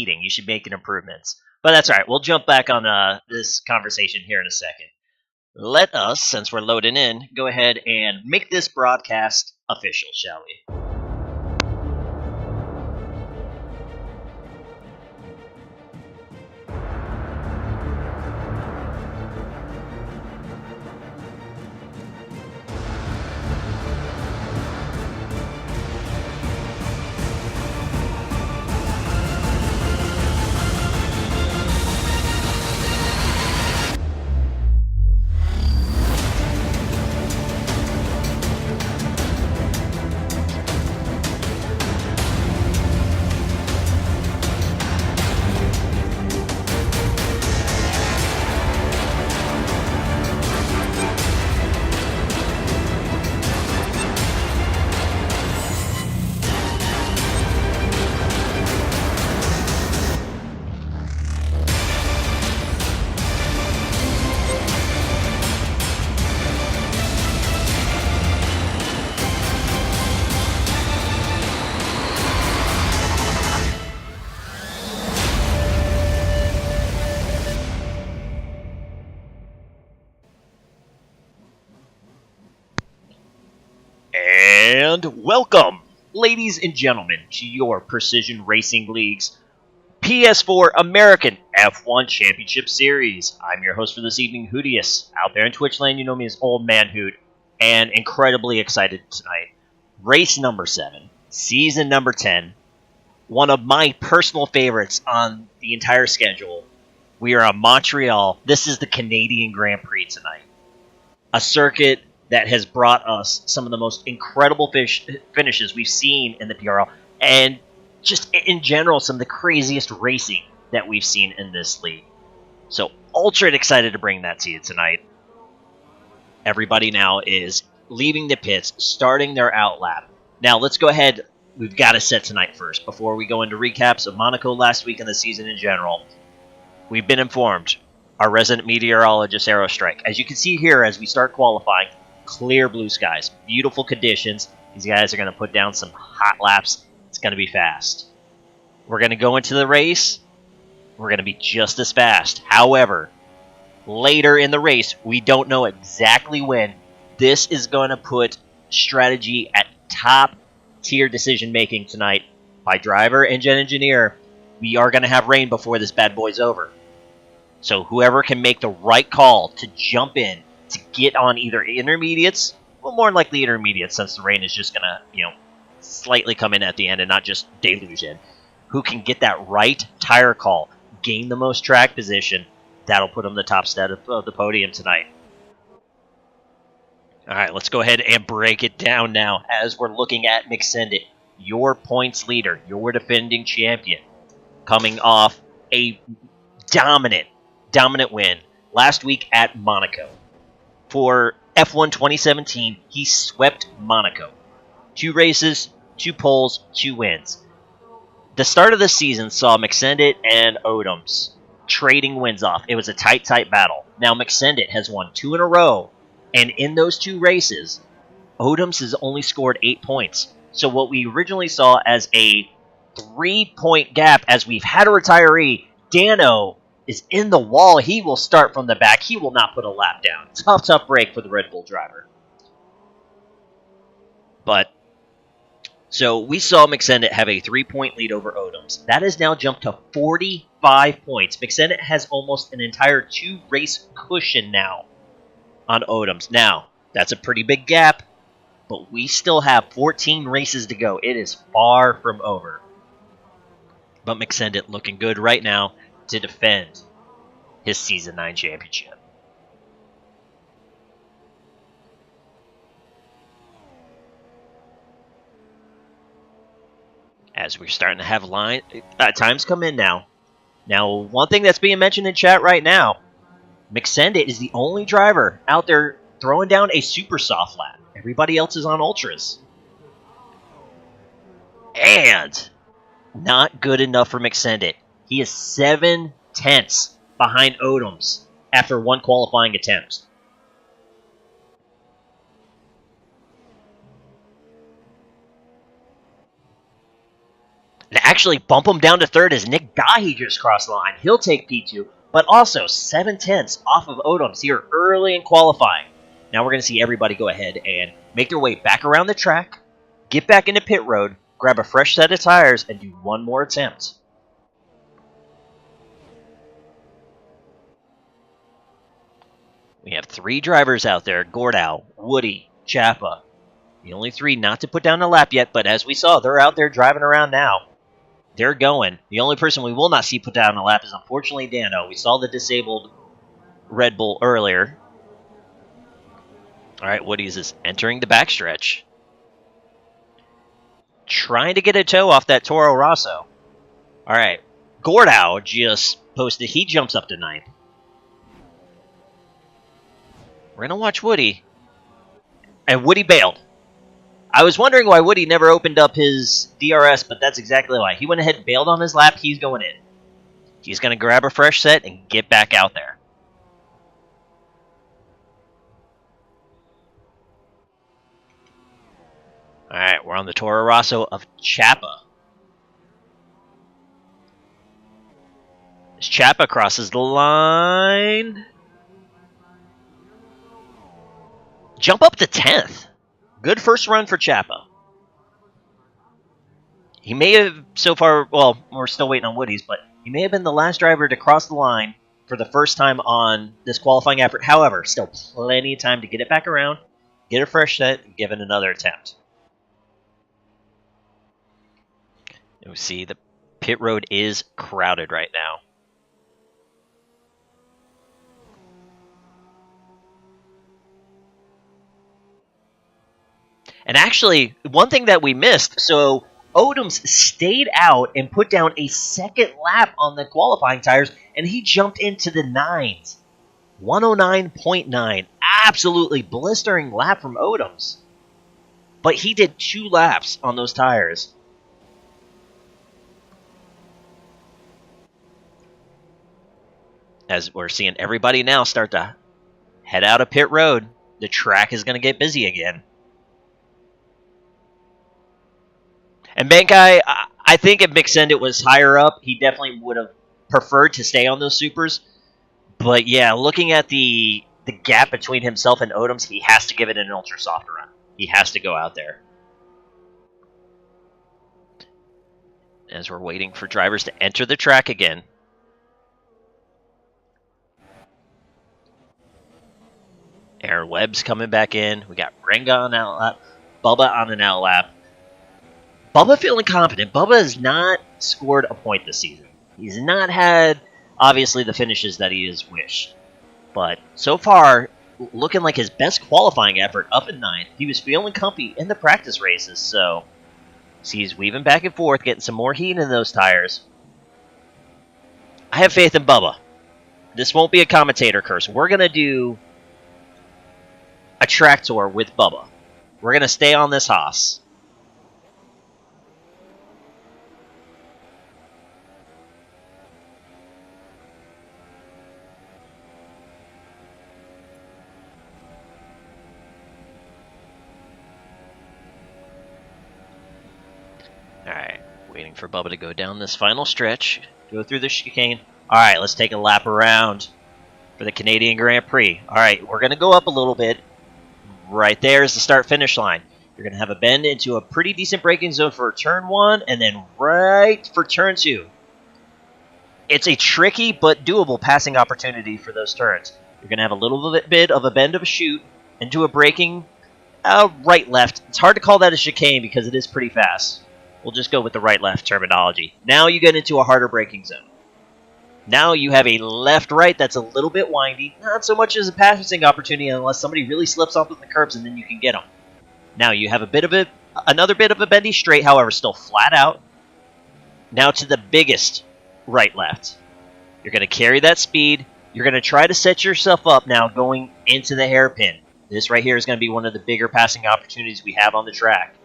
heating. You should make improvements. But that's all right. We'll jump back on this conversation here in a second. Let us, since we're loading in, go ahead and make this broadcast official, shall we? And welcome, ladies and gentlemen, to your Precision Racing League's PS4 American F1 Championship Series. I'm your host for this evening, Hootius. Out there in Twitch land, you know me as Old Man Hoot, and incredibly excited tonight. Race number 7, season number 10, one of my personal favorites on the entire schedule. We are on Montreal. This is the Canadian Grand Prix tonight. A circuit that has brought us some of the most incredible finishes we've seen in the PRL, and just in general, some of the craziest racing that we've seen in this league. So, ultra excited to bring that to you tonight. Everybody now is leaving the pits, starting their outlap. Now, let's go ahead. We've got to set tonight first. Before we go into recaps of Monaco last week and the season in general, we've been informed. Our resident meteorologist, Aerostrike. As you can see here, as we start qualifying, clear blue skies, beautiful conditions. These guys are going to put down some hot laps. It's going to be fast. We're going to go into the race. We're going to be just as fast. However, later in the race, we don't know exactly when. This is going to put strategy at top tier decision making tonight by driver, engine engineer. We are going to have rain before this bad boy's over. So whoever can make the right call to jump in, to get on either intermediates, well, more likely intermediates, since the rain is just going to, slightly come in at the end and not just deluge in. Who can get that right tire call, gain the most track position, that'll put them the top step of the podium tonight. All right, let's go ahead and break it down now as we're looking at McSendit, your points leader, your defending champion, coming off a dominant win last week at Monaco. For F1 2017, he swept Monaco. 2 races, 2 poles, 2 wins. The start of the season saw McSendit and Odoms trading wins off. It was a tight battle. Now McSendit has won 2 in a row, and in those 2 races, Odoms has only scored 8 points. So what we originally saw as a 3-point gap, as we've had a retiree, Dano is in the wall. He will start from the back. He will not put a lap down. Tough break for the Red Bull driver. But, so we saw McSendit have a 3-point lead over Odoms. That has now jumped to 45 points. McSendit has almost an entire 2-race cushion now on Odoms. Now, that's a pretty big gap, but we still have 14 races to go. It is far from over. But McSendit looking good right now to defend his Season 9 championship. As we're starting to have times come in now. Now, one thing that's being mentioned in chat right now, McSendit is the only driver out there throwing down a super soft lap. Everybody else is on ultras. And not good enough for McSendit. He is 7/10 behind Odoms after 1 qualifying attempt. And actually bump him down to third as Nick Dahi just crossed the line. He'll take P2, but also 7/10 off of Odoms here early in qualifying. Now we're going to see everybody go ahead and make their way back around the track, get back into pit road, grab a fresh set of tires, and do one more attempt. We have 3 drivers out there: Gordau, Woody, Chapa. The only 3 not to put down a lap yet, but as we saw, they're out there driving around now. They're going. The only person we will not see put down a lap is unfortunately Dano. We saw the disabled Red Bull earlier. All right, Woody's is entering the backstretch. Trying to get a toe off that Toro Rosso. All right, Gordau just posted. He jumps up to 9th. We're going to watch Woody. And Woody bailed. I was wondering why Woody never opened up his DRS, but that's exactly why. He went ahead and bailed on his lap. He's going in. He's going to grab a fresh set and get back out there. All right, we're on the Toro Rosso of Chapa. As Chapa crosses the line. Jump up to 10th. Good first run for Chapa. He may have so far, well, we're still waiting on Woody's, but he may have been the last driver to cross the line for the first time on this qualifying effort. However, still plenty of time to get it back around, get a fresh set, and give it another attempt. And we see the pit road is crowded right now. And actually, one thing that we missed, so Odoms stayed out and put down a second lap on the qualifying tires, and he jumped into the 9s. 109.9. Absolutely blistering lap from Odoms. But he did 2 laps on those tires. As we're seeing everybody now start to head out of pit road, the track is going to get busy again. And Bankai, I think if Mixendit was higher up, he definitely would have preferred to stay on those supers. But yeah, looking at the gap between himself and Odoms, he has to give it an ultra soft run. He has to go out there. As we're waiting for drivers to enter the track again. Aaron Webb's coming back in. We got Renga on an outlap. Bubba on an outlap. Bubba feeling confident. Bubba has not scored a point this season. He's not had, obviously, the finishes that he has wished. But so far, looking like his best qualifying effort up in 9th. He was feeling comfy in the practice races, so he's weaving back and forth, getting some more heat in those tires. I have faith in Bubba. This won't be a commentator curse. We're going to do a track tour with Bubba. We're going to stay on this Haas. Alright, waiting for Bubba to go down this final stretch, go through the chicane. Alright, let's take a lap around for the Canadian Grand Prix. Alright, we're going to go up a little bit. Right there is the start-finish line. You're going to have a bend into a pretty decent braking zone for turn 1, and then right for turn 2. It's a tricky but doable passing opportunity for those turns. You're going to have a little bit of a bend of a chute into a braking right-left. It's hard to call that a chicane because it is pretty fast. We'll just go with the right-left terminology. Now you get into a harder braking zone. Now you have a left-right that's a little bit windy. Not so much as a passing opportunity unless somebody really slips off with the curbs and then you can get them. Now you have another bit of a bendy straight, however, still flat out. Now to the biggest right-left. You're going to carry that speed. You're going to try to set yourself up now going into the hairpin. This right here is going to be one of the bigger passing opportunities we have on the track.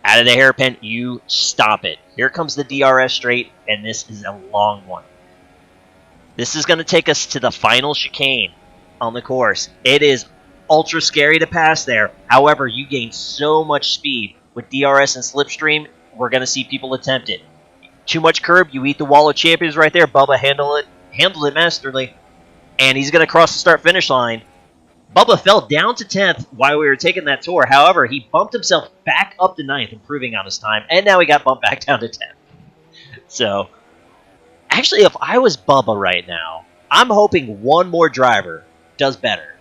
Out of the hairpin, you stop it. Here comes the DRS straight, and this is a long one. This is going to take us to the final chicane on the course. It is ultra scary to pass there. However, you gain so much speed with DRS and slipstream. we're going to see people attempt it. Too much curb, you eat the wall of champions right there. Bubba handled it masterly, and he's going to cross the start-finish line. Bubba fell down to 10th while we were taking that tour. However, he bumped himself back up to 9th, improving on his time, and now he got bumped back down to 10th. So, actually, if I was Bubba right now, I'm hoping one more driver does better.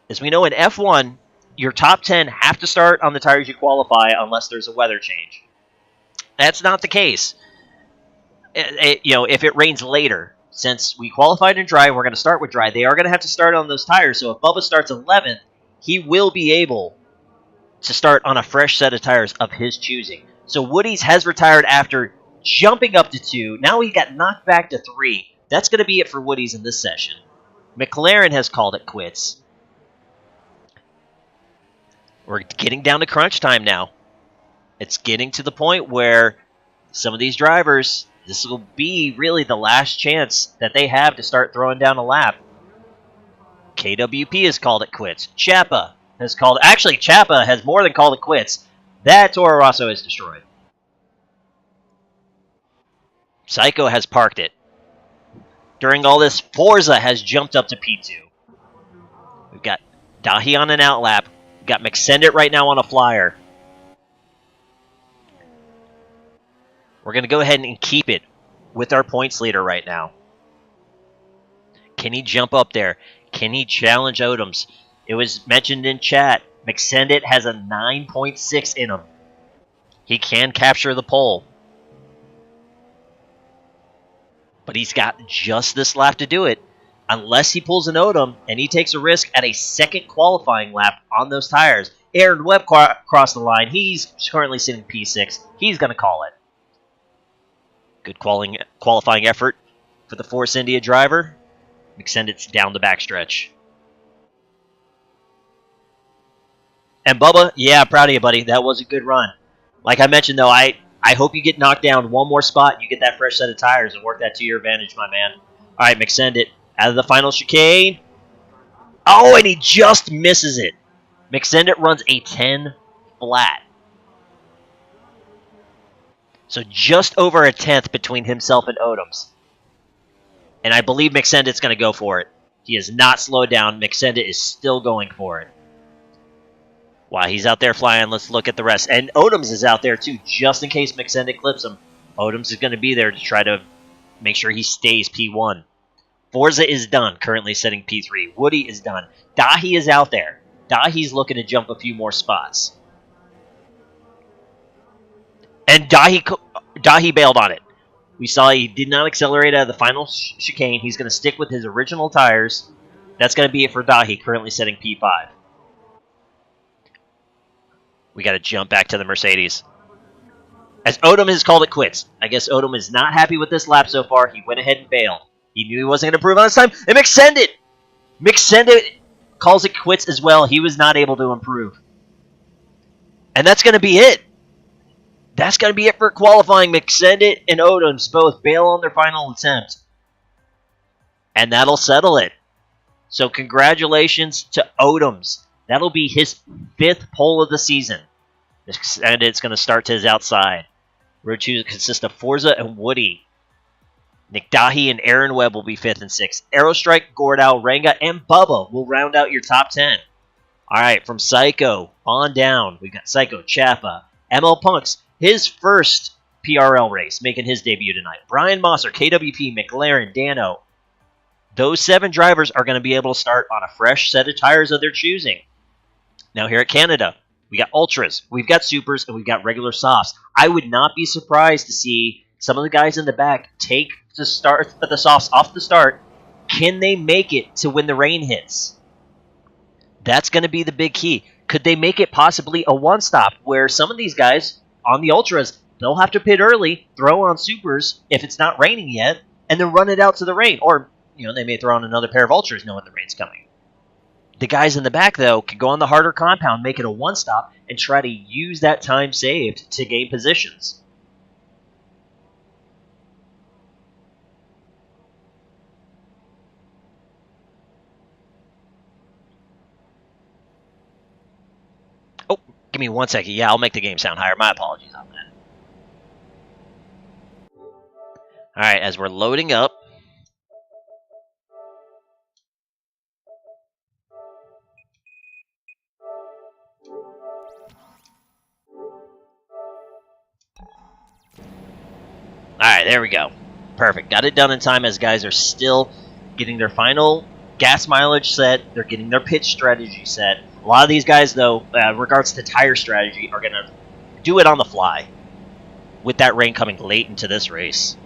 As we know in F1, your top 10 have to start on the tires you qualify unless there's a weather change. That's not the case. If it rains later, since we qualified in dry, we're going to start with dry. They are going to have to start on those tires. So if Bubba starts 11th, he will be able to start on a fresh set of tires of his choosing. So Woody's has retired after jumping up to 2. Now he got knocked back to 3. That's going to be it for Woody's in this session. McLaren has called it quits. We're getting down to crunch time now. It's getting to the point where some of these drivers, this will be really the last chance that they have to start throwing down a lap. KWP has called it quits. Chapa has called... Actually, Chapa has more than called it quits. That Toro Rosso is destroyed. Psycho has parked it. During all this, Forza has jumped up to P2. We've got Dahi on an outlap. We've got McSendit right now on a flyer. We're going to go ahead and keep it with our points leader right now. Can he jump up there? Can he challenge Odoms? It was mentioned in chat, McSendit has a 9.6 in him. He can capture the pole. But he's got just this lap to do it. Unless he pulls an Odom and he takes a risk at a second qualifying lap on those tires. Aaron Webb crossed the line. He's currently sitting P6. He's going to call it. Good qualifying effort for the Force India driver. McSendit's down the backstretch. And Bubba, yeah, proud of you, buddy. That was a good run. Like I mentioned, though, I hope you get knocked down one more spot and you get that fresh set of tires and work that to your advantage, my man. All right, McSendit out of the final chicane. Oh, and he just misses it. McSendit runs a 10 flat. So just over a 10th between himself and Odoms. And I believe McSendit's going to go for it. He is not slowed down. McSendit is still going for it. Wow, he's out there flying. Let's look at the rest. And Odoms is out there too, just in case McSendit clips him. Odoms is going to be there to try to make sure he stays P1. Forza is done, currently sitting P3. Woody is done. Dahi is out there. Dahi's looking to jump a few more spots. And Dahi bailed on it. We saw he did not accelerate out of the final chicane. He's going to stick with his original tires. That's going to be it for Dahi, currently setting P5. We got to jump back to the Mercedes. As Odom has called it quits. I guess Odom is not happy with this lap so far. He went ahead and bailed. He knew he wasn't going to improve on his time. And McSendit calls it quits as well. He was not able to improve. And that's going to be it. That's going to be it for qualifying. McSendit and Odoms both bail on their final attempt. And that'll settle it. So congratulations to Odoms. That'll be his 5th pole of the season. And it's going to start to his outside. Road 2 consists of Forza and Woody. Nick Dahi and Aaron Webb will be 5th and 6th. Aerostrike, Gordau, Ranga, and Bubba will round out your top 10. All right, from Psycho on down, we've got Psycho, Chapa, ML Punks, his first PRL race, making his debut tonight. Brian Mosser, KWP, McLaren, Dano. Those 7 drivers are going to be able to start on a fresh set of tires of their choosing. Now here at Canada, we got Ultras, we've got Supers, and we've got regular softs. I would not be surprised to see some of the guys in the back take the softs off the start. Can they make it to when the rain hits? That's going to be the big key. Could they make it possibly a one-stop where some of these guys on the Ultras, they'll have to pit early, throw on Supers if it's not raining yet, and then run it out to the rain. Or, they may throw on another pair of Ultras knowing the rain's coming. The guys in the back, though, can go on the harder compound, make it a one-stop, and try to use that time saved to gain positions. Oh, give me 1 second. Yeah, I'll make the game sound higher. My apologies on that. Alright, as we're loading up. Alright, there we go. Perfect. Got it done in time as guys are still getting their final gas mileage set. They're getting their pitch strategy set. A lot of these guys, though, regards to tire strategy, are going to do it on the fly with that rain coming late into this race.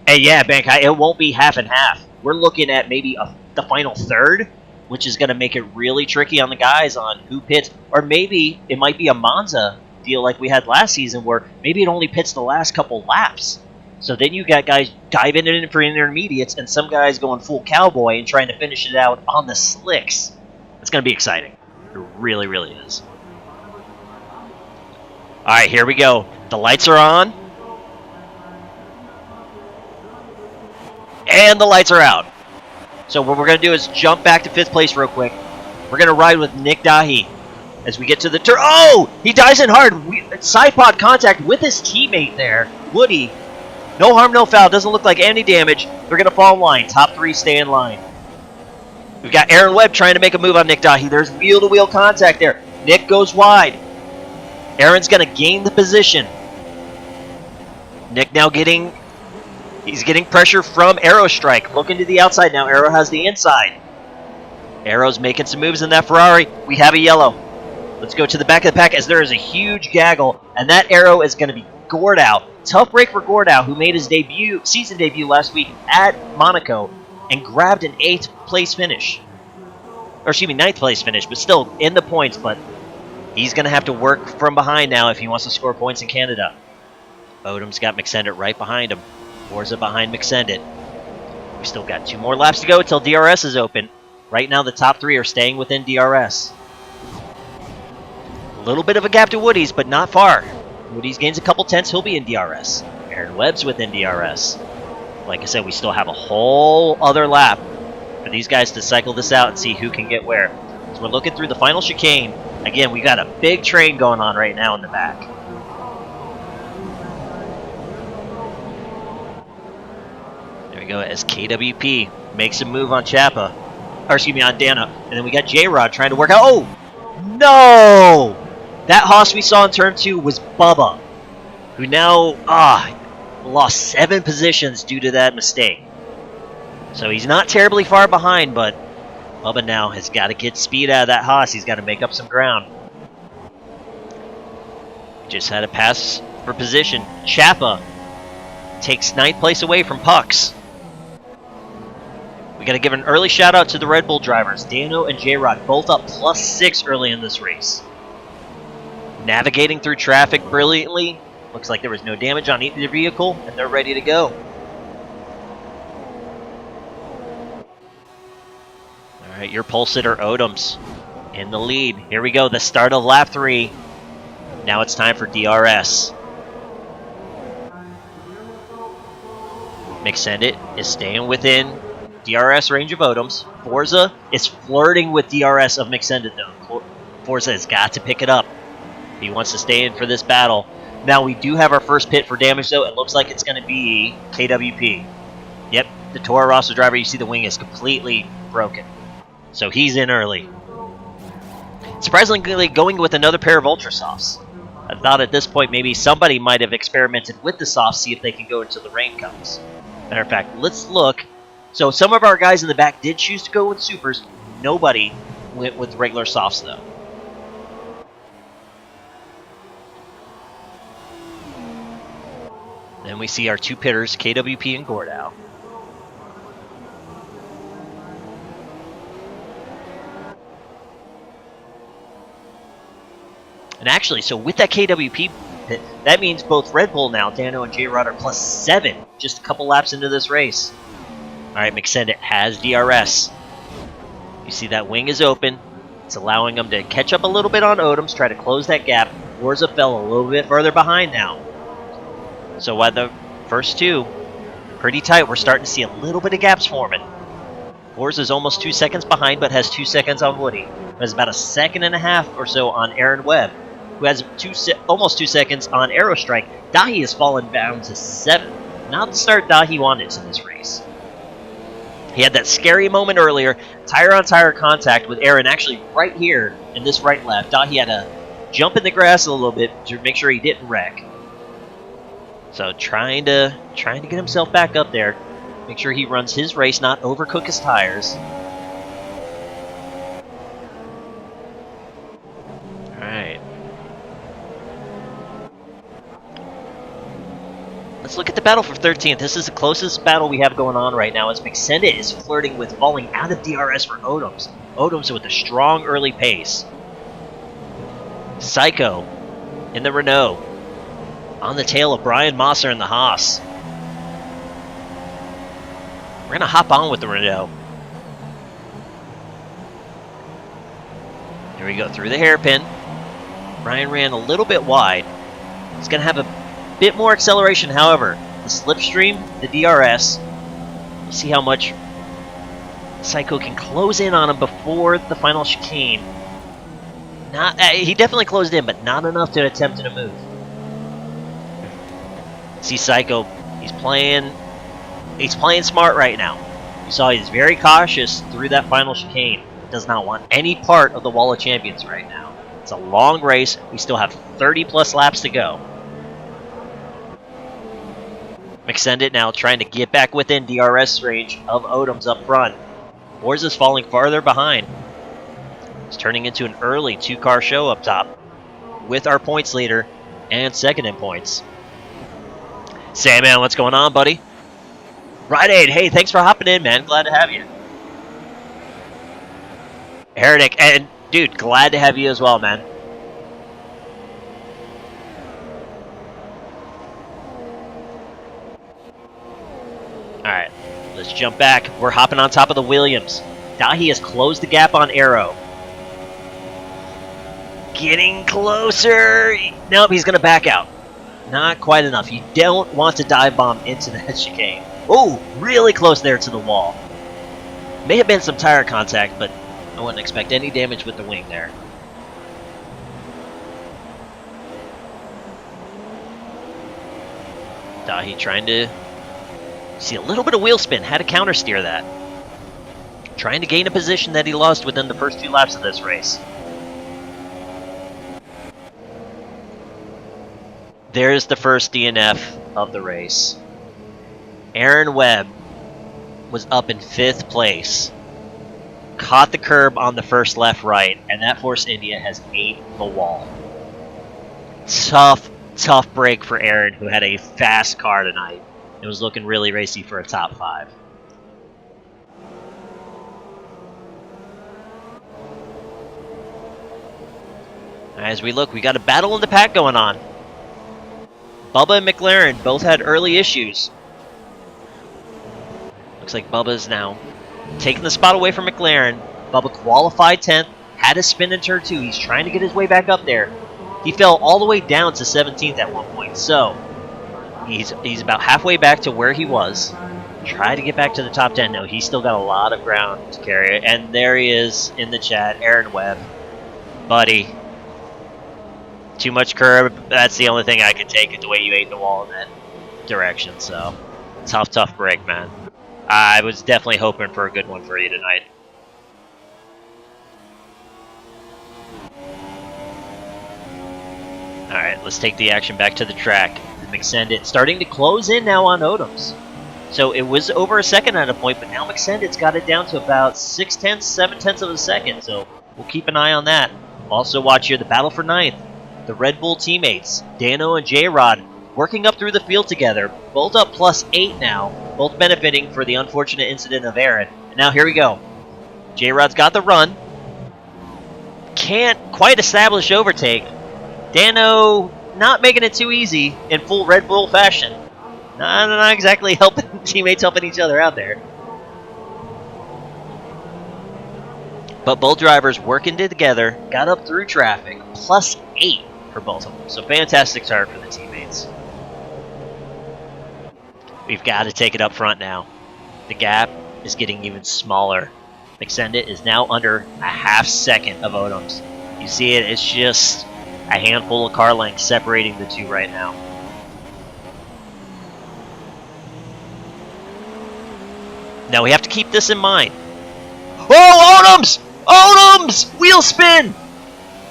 And yeah, Bankai, it won't be half and half. We're looking at maybe the final third, which is going to make it really tricky on the guys on who pits. Or maybe it might be a Monza deal like we had last season where maybe it only pits the last couple laps. So then you got guys diving in for intermediates and some guys going full cowboy and trying to finish it out on the slicks. It's going to be exciting. It really, really is. All right, here we go. The lights are on. And the lights are out. So what we're going to do is jump back to 5th place real quick. We're going to ride with Nick Dahi as we get to the turn. Oh! He dives in hard. Side pod contact with his teammate there, Woody. No harm, no foul. Doesn't look like any damage. They're going to fall in line. Top 3 stay in line. We've got Aaron Webb trying to make a move on Nick Dahi. There's wheel-to-wheel contact there. Nick goes wide. Aaron's going to gain the position. Nick now getting... He's getting pressure from Arrow Strike. Looking to the outside now. Arrow has the inside. Arrow's making some moves in that Ferrari. We have a yellow. Let's go to the back of the pack as there is a huge gaggle. And that Arrow is going to be Gordau. Tough break for Gordau, who made his season debut last week at Monaco and grabbed an 8th place finish. Or excuse me, 9th place finish, but still in the points. But he's going to have to work from behind now if he wants to score points in Canada. Odom's got McSendit right behind him. Forza behind McSendit. We still got 2 more laps to go until DRS is open. Right now, the top 3 are staying within DRS. A little bit of a gap to Woody's, but not far. Woody's gains a couple tenths, he'll be in DRS. Aaron Webb's within DRS. Like I said, we still have a whole other lap for these guys to cycle this out and see who can get where. So we're looking through the final chicane. Again, we got a big train going on right now in the back. Go as KWP makes a move on Chapa, or excuse me, on Dana, and then we got J-Rod trying to work out. Oh no! That Haas we saw in turn 2 was Bubba, who now lost 7 positions due to that mistake. So he's not terribly far behind, but Bubba now has got to get speed out of that Haas. He's got to make up some ground. Just had a pass for position. Chapa takes 9th place away from Pucks. We got to give an early shout out to the Red Bull drivers. Dano and J-Rod both up +6 early in this race. Navigating through traffic brilliantly. Looks like there was no damage on either vehicle, and they're ready to go. All right, your pole sitter Odoms in the lead. Here we go, the start of lap 3. Now it's time for DRS. McSendit is staying within DRS range of Odoms. Forza is flirting with DRS of McSendit, though. Forza has got to pick it up. He wants to stay in for this battle. Now, we do have our first pit for damage, though. It looks like it's going to be KWP. Yep, the Toro Rosso driver, you see the wing is completely broken. So he's in early. Surprisingly, going with another pair of Ultra Softs. I thought at this point maybe somebody might have experimented with the softs, see if they can go until the rain comes. Matter of fact, let's look. So some of our guys in the back did choose to go with supers. Nobody went with regular softs, though. Then we see our 2 pitters, KWP and Gordau. And actually, so with that KWP pit, that means both Red Bull now, Dano and J-Rod, are +7, just a couple laps into this race. All right, McSendit has DRS. You see that wing is open. It's allowing them to catch up a little bit on Odoms, try to close that gap. Forza fell a little bit further behind now. So while the first 2, pretty tight, we're starting to see a little bit of gaps forming. Forza's almost 2 seconds behind, but has 2 seconds on Woody. There's about a 1.5 seconds or so on Aaron Webb. who has almost 2 seconds on Arrow Strike. Dahi has fallen down to 7. Not the start Dahi wanted to this race. He had that scary moment earlier, tire-on-tire contact with Aaron, actually right here in this right left. Dahi had to jump in the grass a little bit to make sure he didn't wreck. So trying to get himself back up there, make sure he runs his race, not overcook his tires. All right. Let's look at the battle for 13th. This is the closest battle we have going on right now, as McSendit is flirting with falling out of DRS for Odoms. Odoms with a strong early pace. Psycho in the Renault. On the tail of Brian Mosser in the Haas. We're going to hop on with the Renault. Here we go, through the hairpin. Brian ran a little bit wide. He's going to have a bit more acceleration, however. The slipstream, the DRS. We'll see how much Psycho can close in on him before the final chicane. He definitely closed in, but not enough to attempt to move. See Psycho, he's playing smart right now. You saw he's very cautious through that final chicane. Does not want any part of the Wall of Champions right now. It's a long race. We still have 30 plus laps to go. McSendit now trying to get back within DRS range of Odoms up front. Forza's falling farther behind. It's turning into an early 2-car show up top with our points leader and second in points. Sandman, what's going on, buddy? Ride Aid, hey, thanks for hopping in, man. Glad to have you. Heretic, and dude, glad to have you as well, man. Alright, let's jump back. We're hopping on top of the Williams. Dahi has closed the gap on Arrow. Getting closer. Nope, he's going to back out. Not quite enough. You don't want to dive bomb into that chicane. Oh, really close there to the wall. May have been some tire contact, but I wouldn't expect any damage with the wing there. Dahi trying to see a little bit of wheel spin. Had to counter steer that. Trying to gain a position that he lost within the first 2 laps of this race. There's the first DNF of the race. Aaron Webb was up in 5th place. Caught the curb on the first left-right, and that Force India has ate the wall. Tough break for Aaron, who had a fast car tonight. It was looking really racy for a top 5. As we look, we got a battle in the pack going on. Bubba and McLaren both had early issues. Looks like Bubba's now taking the spot away from McLaren. Bubba qualified 10th, had a spin in turn 2. He's trying to get his way back up there. He fell all the way down to 17th at one point, so he's about halfway back to where he was. Try to get back to the top 10. No, he's still got a lot of ground to carry. And there he is in the chat, Aaron Webb. Buddy. Too much curb. That's the only thing I could take it the way you ate the wall in that direction. So, tough break, man. I was definitely hoping for a good one for you tonight. Alright, let's take the action back to the track. McSendit starting to close in now on Odoms. So it was over a second at a point, but now McSendit's got it down to about 6/10, 7/10 of a second. So we'll keep an eye on that. Also watch here the battle for 9th. The Red Bull teammates, Dano and J-Rod, working up through the field together. Both up +8 now, both benefiting for the unfortunate incident of Aaron. And now here we go. J-Rod's got the run. Can't quite establish overtake. Dano not making it too easy in full Red Bull fashion. Not exactly helping teammates helping each other out there. But both drivers working together, got up through traffic, +8 for both of them. So fantastic start for the teammates. We've got to take it up front now. The gap is getting even smaller. McSendit is now under a half second of Odoms. You see it, it's just A handful of car lengths separating the two right now. Now we have to keep this in mind. Oh, Odoms! Odoms! Wheel spin!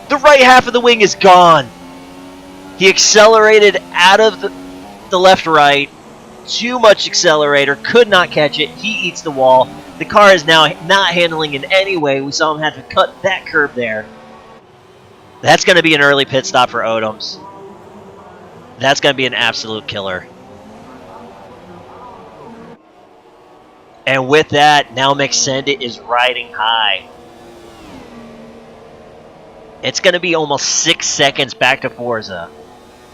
The right half of the wing is gone. He accelerated out of the left-right. Too much accelerator. Could not catch it. He eats the wall. The car is now not handling in any way. We saw him have to cut that curb there. That's going to be an early pit stop for Odoms. That's going to be an absolute killer. And with that, now McSendit is riding high. It's going to be almost 6 seconds back to Forza.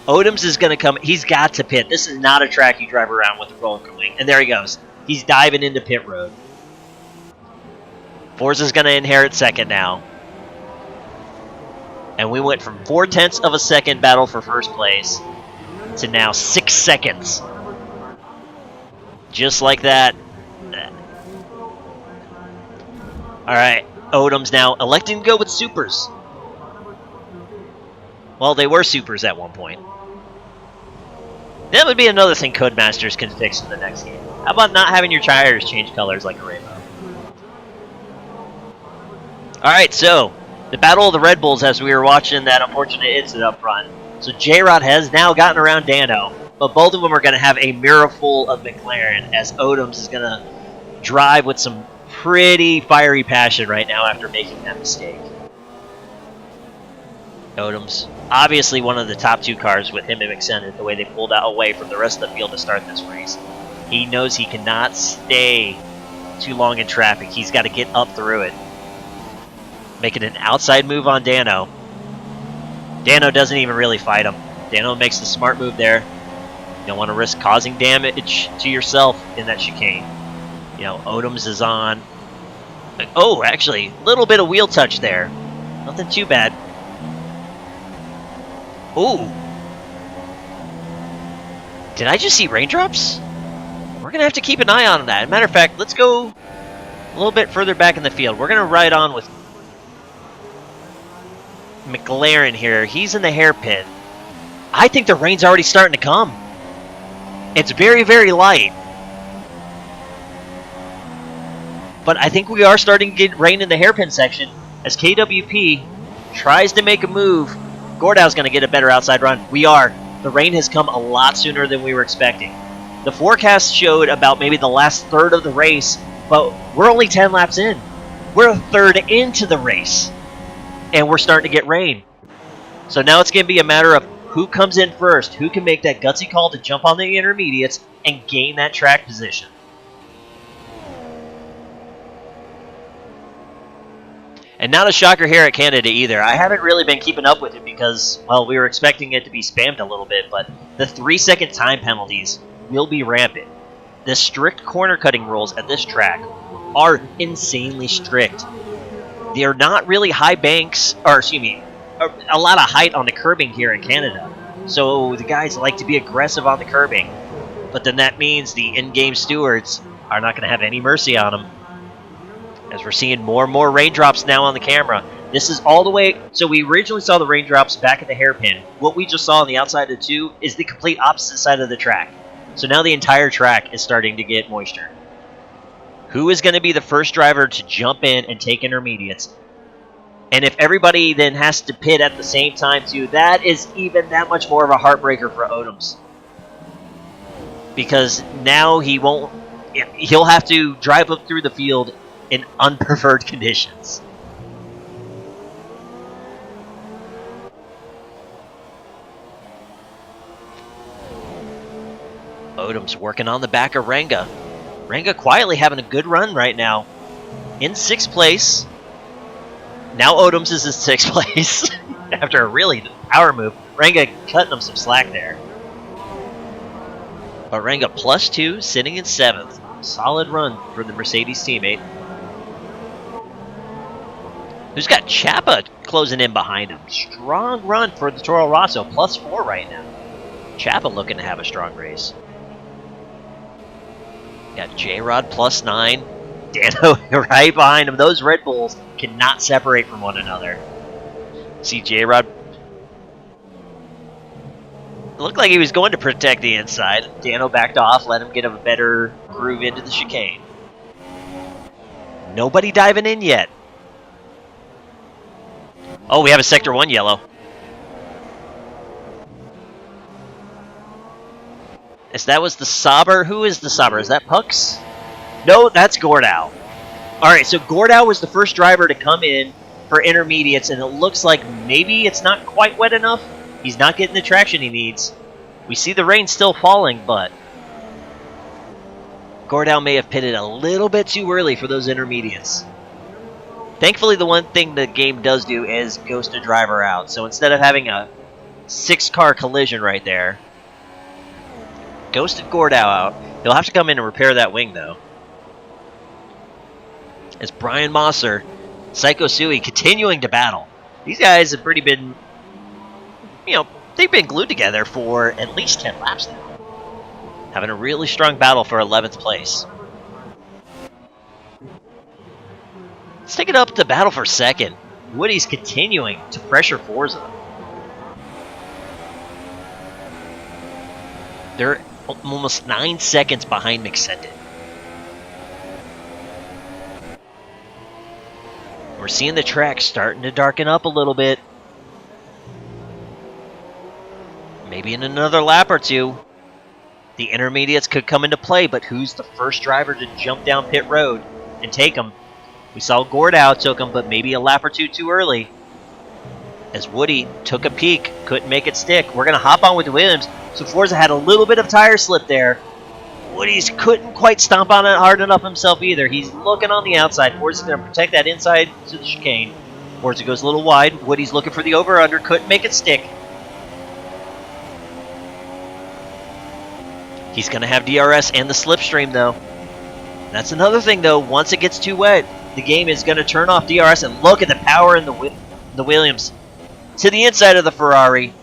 Odoms is going to come. He's got to pit. This is not a track you drive around with a roller wing. And there he goes. He's diving into pit road. Forza's going to inherit second now. And we went from 0.4 of a second battle for first place to now 6 seconds. Just like that. Alright, Odoms now electing to go with supers. Well, they were supers at one point. That would be another thing Codemasters can fix in the next game. How about not having your tires change colors like a rainbow? Alright, so, the Battle of the Red Bulls as we were watching that unfortunate incident up front. So J-Rod has now gotten around Dano, but both of them are going to have a mirror full of McLaren as Odoms is going to drive with some pretty fiery passion right now after making that mistake. Odoms, obviously one of the top two cars with him and McSendit, the way they pulled out away from the rest of the field to start this race. He knows he cannot stay too long in traffic. He's got to get up through it. Making an outside move on Dano. Dano doesn't even really fight him. Dano makes the smart move there. You don't want to risk causing damage to yourself in that chicane. You know, Odoms is on. Oh, actually, a little bit of wheel touch there. Nothing too bad. Ooh. Did I just see raindrops? We're going to have to keep an eye on that. As a matter of fact, let's go a little bit further back in the field. We're going to ride on with McLaren here. He's in the hairpin. I think the rain's already starting to come. It's very, very light. But I think we are starting to get rain in the hairpin section as KWP tries to make a move. Gordow's going to get a better outside run. We are. The rain has come a lot sooner than we were expecting. The forecast showed about maybe the last third of the race, but we're only 10 laps in. We're a third into the race, and we're starting to get rain. So now it's going to be a matter of who comes in first, who can make that gutsy call to jump on the intermediates and gain that track position. And not a shocker here at Canada either. I haven't really been keeping up with it because, well, we were expecting it to be spammed a little bit, but the 3-second time penalties will be rampant. The strict corner cutting rules at this track are insanely strict. They are not really high banks, or excuse me, a lot of height on the curbing here in Canada. So the guys like to be aggressive on the curbing, but then that means the in-game stewards are not going to have any mercy on them. As we're seeing more and more raindrops now on the camera. This is all the way... So we originally saw the raindrops back at the hairpin. What we just saw on the outside of the two is the complete opposite side of the track. So now the entire track is starting to get moisture. Who is going to be the first driver to jump in and take intermediates? And if everybody then has to pit at the same time too, that is even that much more of a heartbreaker for Odoms. Because now he'll have to drive up through the field in unpreferred conditions. Odoms working on the back of Ranga. Ranga quietly having a good run right now. In 6th place. Now Odoms is in 6th place. After a really power move. Ranga cutting him some slack there. But Ranga +2, sitting in 7th. Solid run for the Mercedes teammate. Who's got Chapa closing in behind him. Strong run for the Toro Rosso, +4 right now. Chapa looking to have a strong race. Got J-Rod +9. Dano right behind him. Those Red Bulls cannot separate from one another. See J-Rod like he was going to protect the inside. Dano backed off, let him get a better groove into the chicane. Nobody diving in yet. Oh, we have a Sector 1 yellow. That was the Sauber. Who is the Sauber? Is that Pucks? No, that's Gordau. Alright, so Gordau was the first driver to come in for intermediates, and it looks like maybe it's not quite wet enough. He's not getting the traction he needs. We see the rain still falling, but Gordau may have pitted a little bit too early for those intermediates. Thankfully, the one thing the game does do is ghost a driver out. So instead of having a 6-car collision right there, ghosted Gordau out. He'll have to come in and repair that wing, though. As Brian Mosser, Psycho Sui continuing to battle. These guys have pretty been, they've been glued together for at least 10 laps now. Having a really strong battle for 11th place. Let's take it up to battle for second. Woody's continuing to pressure Forza. They're almost 9 seconds behind McSendon. We're seeing the track starting to darken up a little bit. Maybe in another lap or two, the intermediates could come into play, but who's the first driver to jump down pit road and take them? We saw Gordau took him, but maybe a lap or two too early. As Woody took a peek, couldn't make it stick. We're going to hop on with Williams. So Forza had a little bit of tire slip there. Woody's couldn't quite stomp on it hard enough himself either. He's looking on the outside. Forza's going to protect that inside to the chicane. Forza goes a little wide. Woody's looking for the over-under. Couldn't make it stick. He's going to have DRS and the slipstream, though. That's another thing, though. Once it gets too wet, the game is going to turn off DRS, and look at the power in the Williams. To the inside of the Ferrari.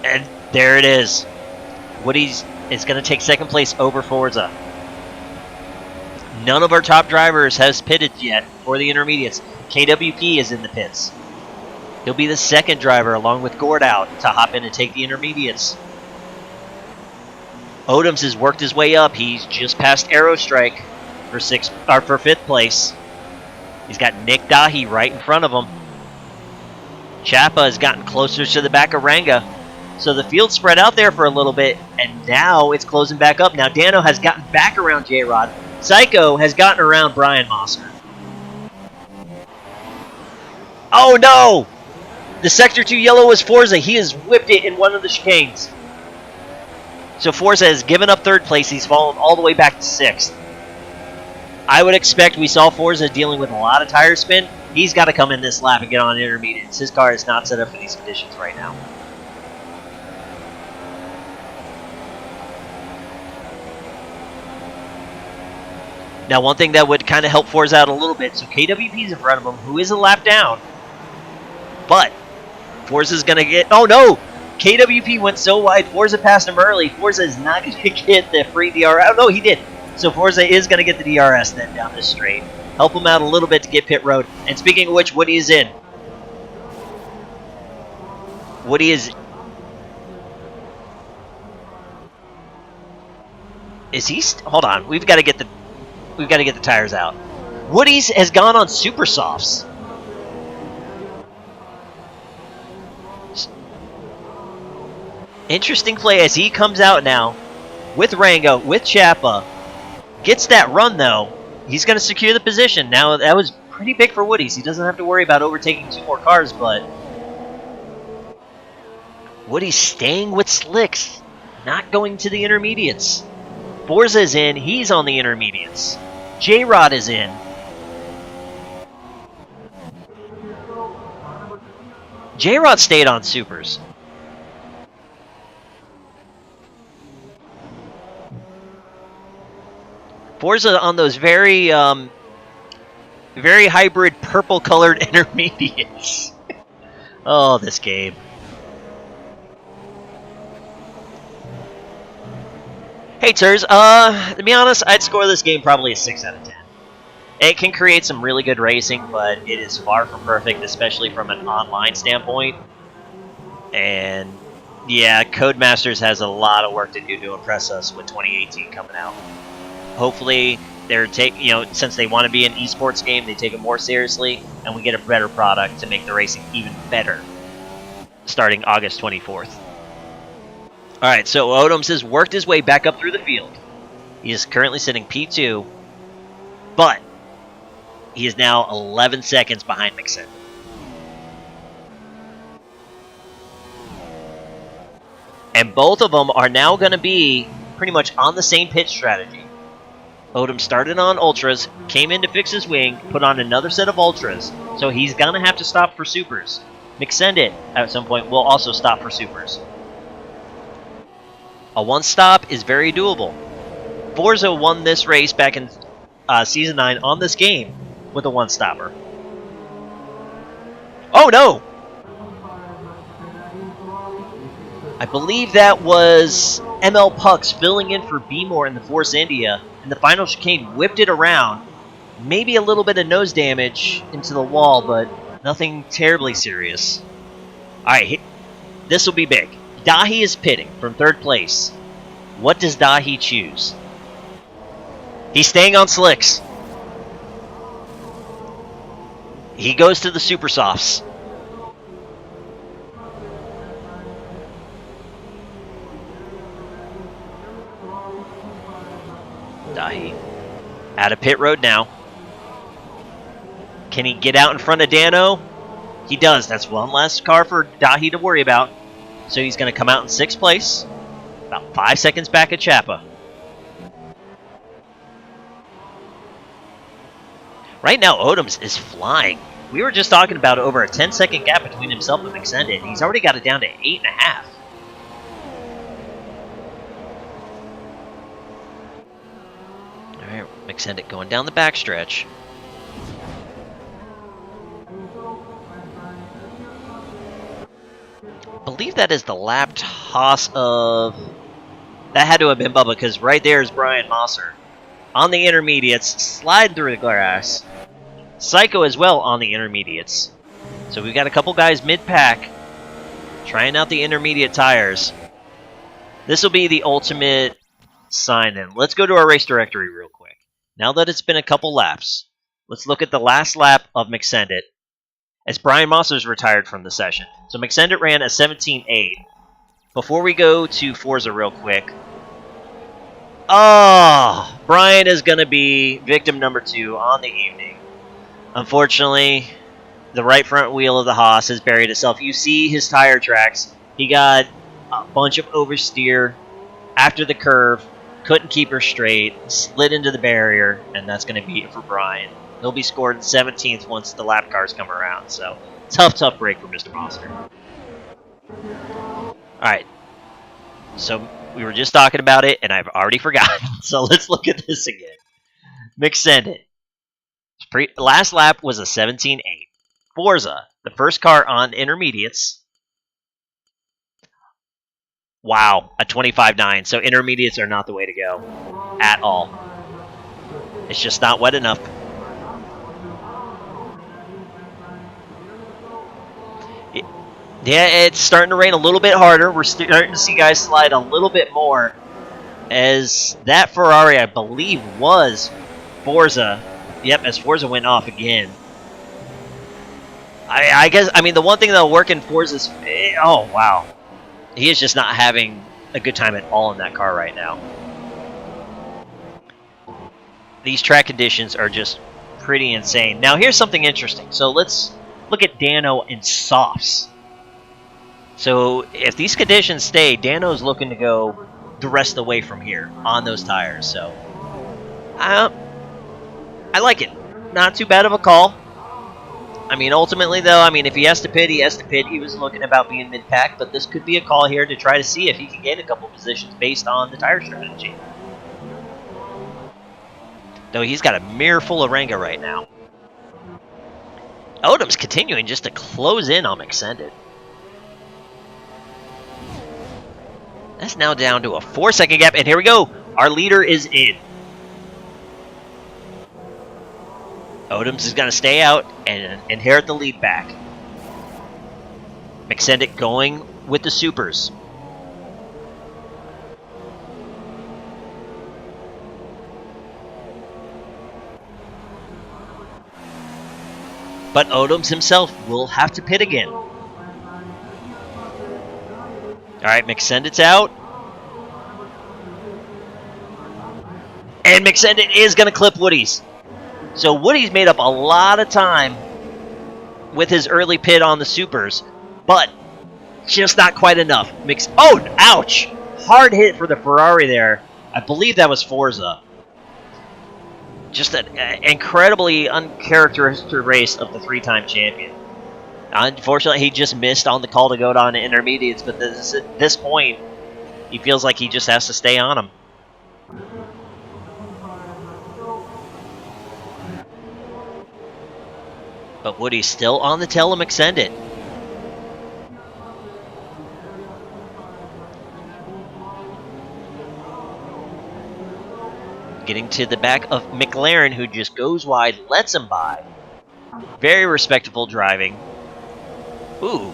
And there it is. Woody's is going to take second place over Forza. None of our top drivers has pitted yet for the intermediates. KWP is in the pits. He'll be the second driver along with Gordau to hop in and take the intermediates. Odoms has worked his way up. He's just passed Aerostrike for fifth place. He's got Nick Dahi right in front of him. Chapa has gotten closer to the back of Ranga. So the field spread out there for a little bit, and now it's closing back up. Now Dano has gotten back around J-Rod. Psycho has gotten around Brian Mosser. Oh no! The Sector 2 yellow was Forza. He has whipped it in one of the chicanes. So Forza has given up third place. He's fallen all the way back to sixth. I would expect, we saw Forza dealing with a lot of tire spin. He's got to come in this lap and get on intermediates. His car is not set up for these conditions right now. Now, one thing that would kind of help Forza out a little bit, so KWP's in front of him, who is a lap down, but Forza's going to get... Oh, no! KWP went so wide, Forza passed him early. Forza is not going to get the free DRS. Oh, no, he did. So Forza is going to get the DRS then down this straight. Help him out a little bit to get pit road. And speaking of which, Woody is in. Woody is... Is he... Hold on. We've got to get the tires out. Woody's has gone on super softs. Interesting play as he comes out now with Rango, with Chapa. Gets that run, though. He's going to secure the position. Now, that was pretty big for Woody's. He doesn't have to worry about overtaking two more cars, but Woody's staying with slicks, not going to the intermediates. Forza is in. He's on the intermediates. J-Rod is in. J-Rod stayed on supers. Forza on those very hybrid purple-colored intermediates. Oh, this game. Hey, Turs, to be honest, I'd score this game probably a 6 out of 10. It can create some really good racing, but it is far from perfect, especially from an online standpoint. And yeah, Codemasters has a lot of work to do to impress us with 2018 coming out. Hopefully, since they want to be an esports game, they take it more seriously, and we get a better product to make the racing even better. Starting August 24th. All right, so Odoms has worked his way back up through the field. He is currently sitting P2, but he is now 11 seconds behind Mixon. And both of them are now going to be pretty much on the same pit strategy. Odom started on Ultras, came in to fix his wing, put on another set of Ultras, so he's going to have to stop for Supers. McSendit, at some point, will also stop for Supers. A one-stop is very doable. Forza won this race back in Season 9 on this game with a one-stopper. Oh, no! I believe that was ML Pucks filling in for B-More in the Force India, and the final chicane whipped it around. Maybe a little bit of nose damage into the wall, but nothing terribly serious. Alright, this will be big. Dahi is pitting from third place. What does Dahi choose? He's staying on slicks. He goes to the super softs. Dahi out of pit road now. Can he get out in front of Dano? He does. That's one less car for Dahi to worry about. So he's going to come out in 6th place. About 5 seconds back at Chapa. Right now, Odoms is flying. We were just talking about over a 10-second gap between himself and McSendit. He's already got it down to 8.5. Alright, McSendit going down the backstretch. I believe that is the lap toss of... That had to have been Bubba, because right there is Brian Mosser. On the intermediates, sliding through the grass. Psycho as well on the intermediates. So we've got a couple guys mid-pack trying out the intermediate tires. This will be the ultimate sign then. Let's go to our race directory real quick. Now that it's been a couple laps, let's look at the last lap of McSendit as Brian Mosser's retired from the session. So McSendit ran a 17.8. Before we go to Forza real quick, Brian is going to be victim number 2 on the evening. Unfortunately, the right front wheel of the Haas has buried itself. You see his tire tracks. He got a bunch of oversteer after the curve, couldn't keep her straight, slid into the barrier, and that's going to be it for Brian. He'll be scored in 17th once the lap cars come around. So, tough break for Mr. Monster. Alright, so we were just talking about it, and I've already forgotten. So let's look at this again. McSendit. Last lap was a 17.8. Forza, the first car on intermediates. Wow, a 25.9. So intermediates are not the way to go at all. It's just not wet enough. Yeah, it's starting to rain a little bit harder. We're starting to see guys slide a little bit more. As that Ferrari, I believe, was Forza. Yep, as Forza went off again. I guess, the one thing that'll work in Forza is... Oh, wow. He is just not having a good time at all in that car right now. These track conditions are just pretty insane. Now, here's something interesting. So let's look at Dano in softs. So if these conditions stay, Dano's looking to go the rest of the way from here on those tires. So I like it. Not too bad of a call. Ultimately, though, if he has to pit, he has to pit. He was looking about being mid-pack, but this could be a call here to try to see if he can gain a couple positions based on the tire strategy. Though he's got a mirror full of Ranga right now. Odom's continuing just to close in on McSendit. That's now down to a 4-second gap, and here we go. Our leader is in. Odoms is going to stay out and inherit the lead back. McSendit going with the supers. But Odoms himself will have to pit again. All right, McSendit's out. And McSendit is going to clip Woody's. So Woody's made up a lot of time with his early pit on the supers, but just not quite enough. Oh, ouch! Hard hit for the Ferrari there. I believe that was Forza. Just an incredibly uncharacteristic race of the three-time champion. Unfortunately, he just missed on the call to go down to intermediates, but at this point, he feels like he just has to stay on him. But Woody's still on the tail of McSendit. Getting to the back of McLaren, who just goes wide, lets him by. Very respectable driving. Ooh.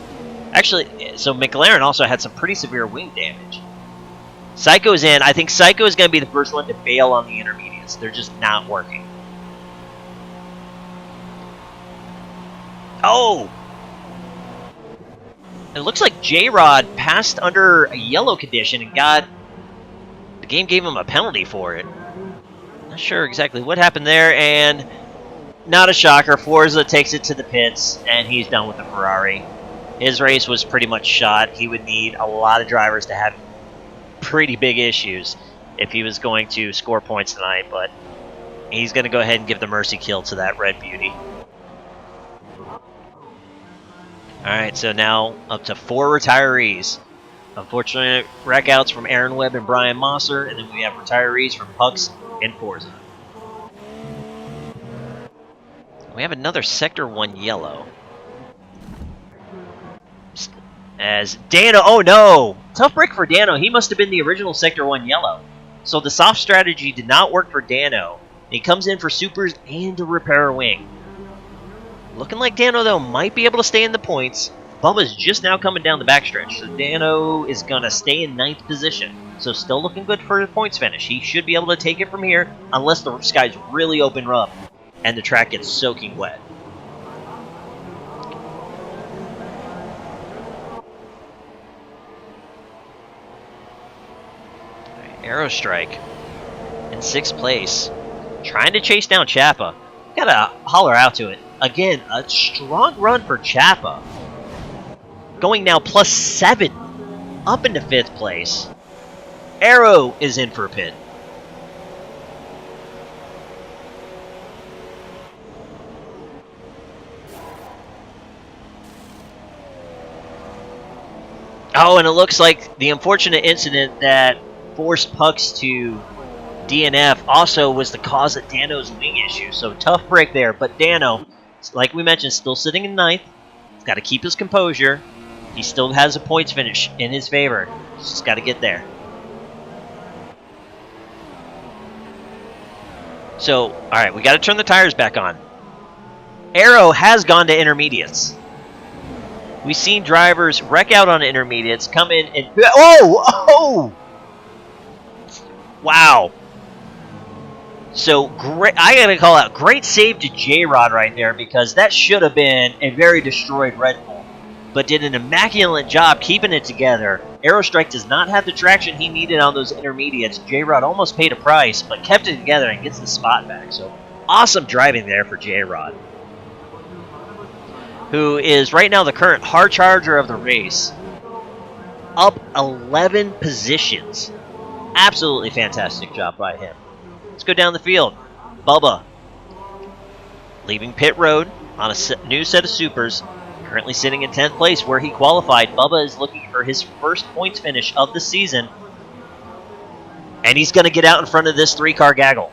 Actually, so McLaren also had some pretty severe wing damage. Psycho's in. I think Psycho is going to be the first one to bail on the intermediates. They're just not working. Oh! It looks like J-Rod passed under a yellow condition and the game gave him a penalty for it. Not sure exactly what happened there, and not a shocker. Forza takes it to the pits, and he's done with the Ferrari. His race was pretty much shot. He would need a lot of drivers to have pretty big issues if he was going to score points tonight, but he's going to go ahead and give the mercy kill to that red beauty. Alright, so now up to 4 retirees. Unfortunate wreck outs from Aaron Webb and Brian Mosser, and then we have retirees from Pucks and Forza. We have another Sector 1 yellow. As Dano, oh no! Tough break for Dano. He must have been the original Sector 1 yellow. So the soft strategy did not work for Dano. He comes in for supers and to repair a wing. Looking like Dano, though, might be able to stay in the points. Bubba's just now coming down the backstretch, so Dano is going to stay in 9th position. So still looking good for the points finish. He should be able to take it from here, unless the skies really open up and the track gets soaking wet. Aerostrike in 6th place, trying to chase down Chappa. Gotta holler out to it. Again, a strong run for Chappa. Going now +7 up into 5th place. Arrow is in for a pit. Oh, and it looks like the unfortunate incident that forced Pucks to DNF also was the cause of Dano's wing issue. So tough break there, but Dano, like we mentioned, still sitting in 9th. He's got to keep his composure. He still has a points finish in his favor. He's just got to get there. So, all right, we got to turn the tires back on. Arrow has gone to intermediates. We've seen drivers wreck out on intermediates, come in and... Oh! Wow. So, great, I got to call out, great save to J-Rod right there, because that should have been a very destroyed Red Bull, but did an immaculate job keeping it together. Aerostrike does not have the traction he needed on those intermediates. J-Rod almost paid a price, but kept it together and gets the spot back. So, awesome driving there for J-Rod, who is right now the current hard charger of the race. Up 11 positions. Absolutely fantastic job by him. Let's go down the field. Bubba, leaving pit road on a new set of supers, currently sitting in 10th place where he qualified. Bubba is looking for his first points finish of the season, and he's going to get out in front of this 3-car gaggle.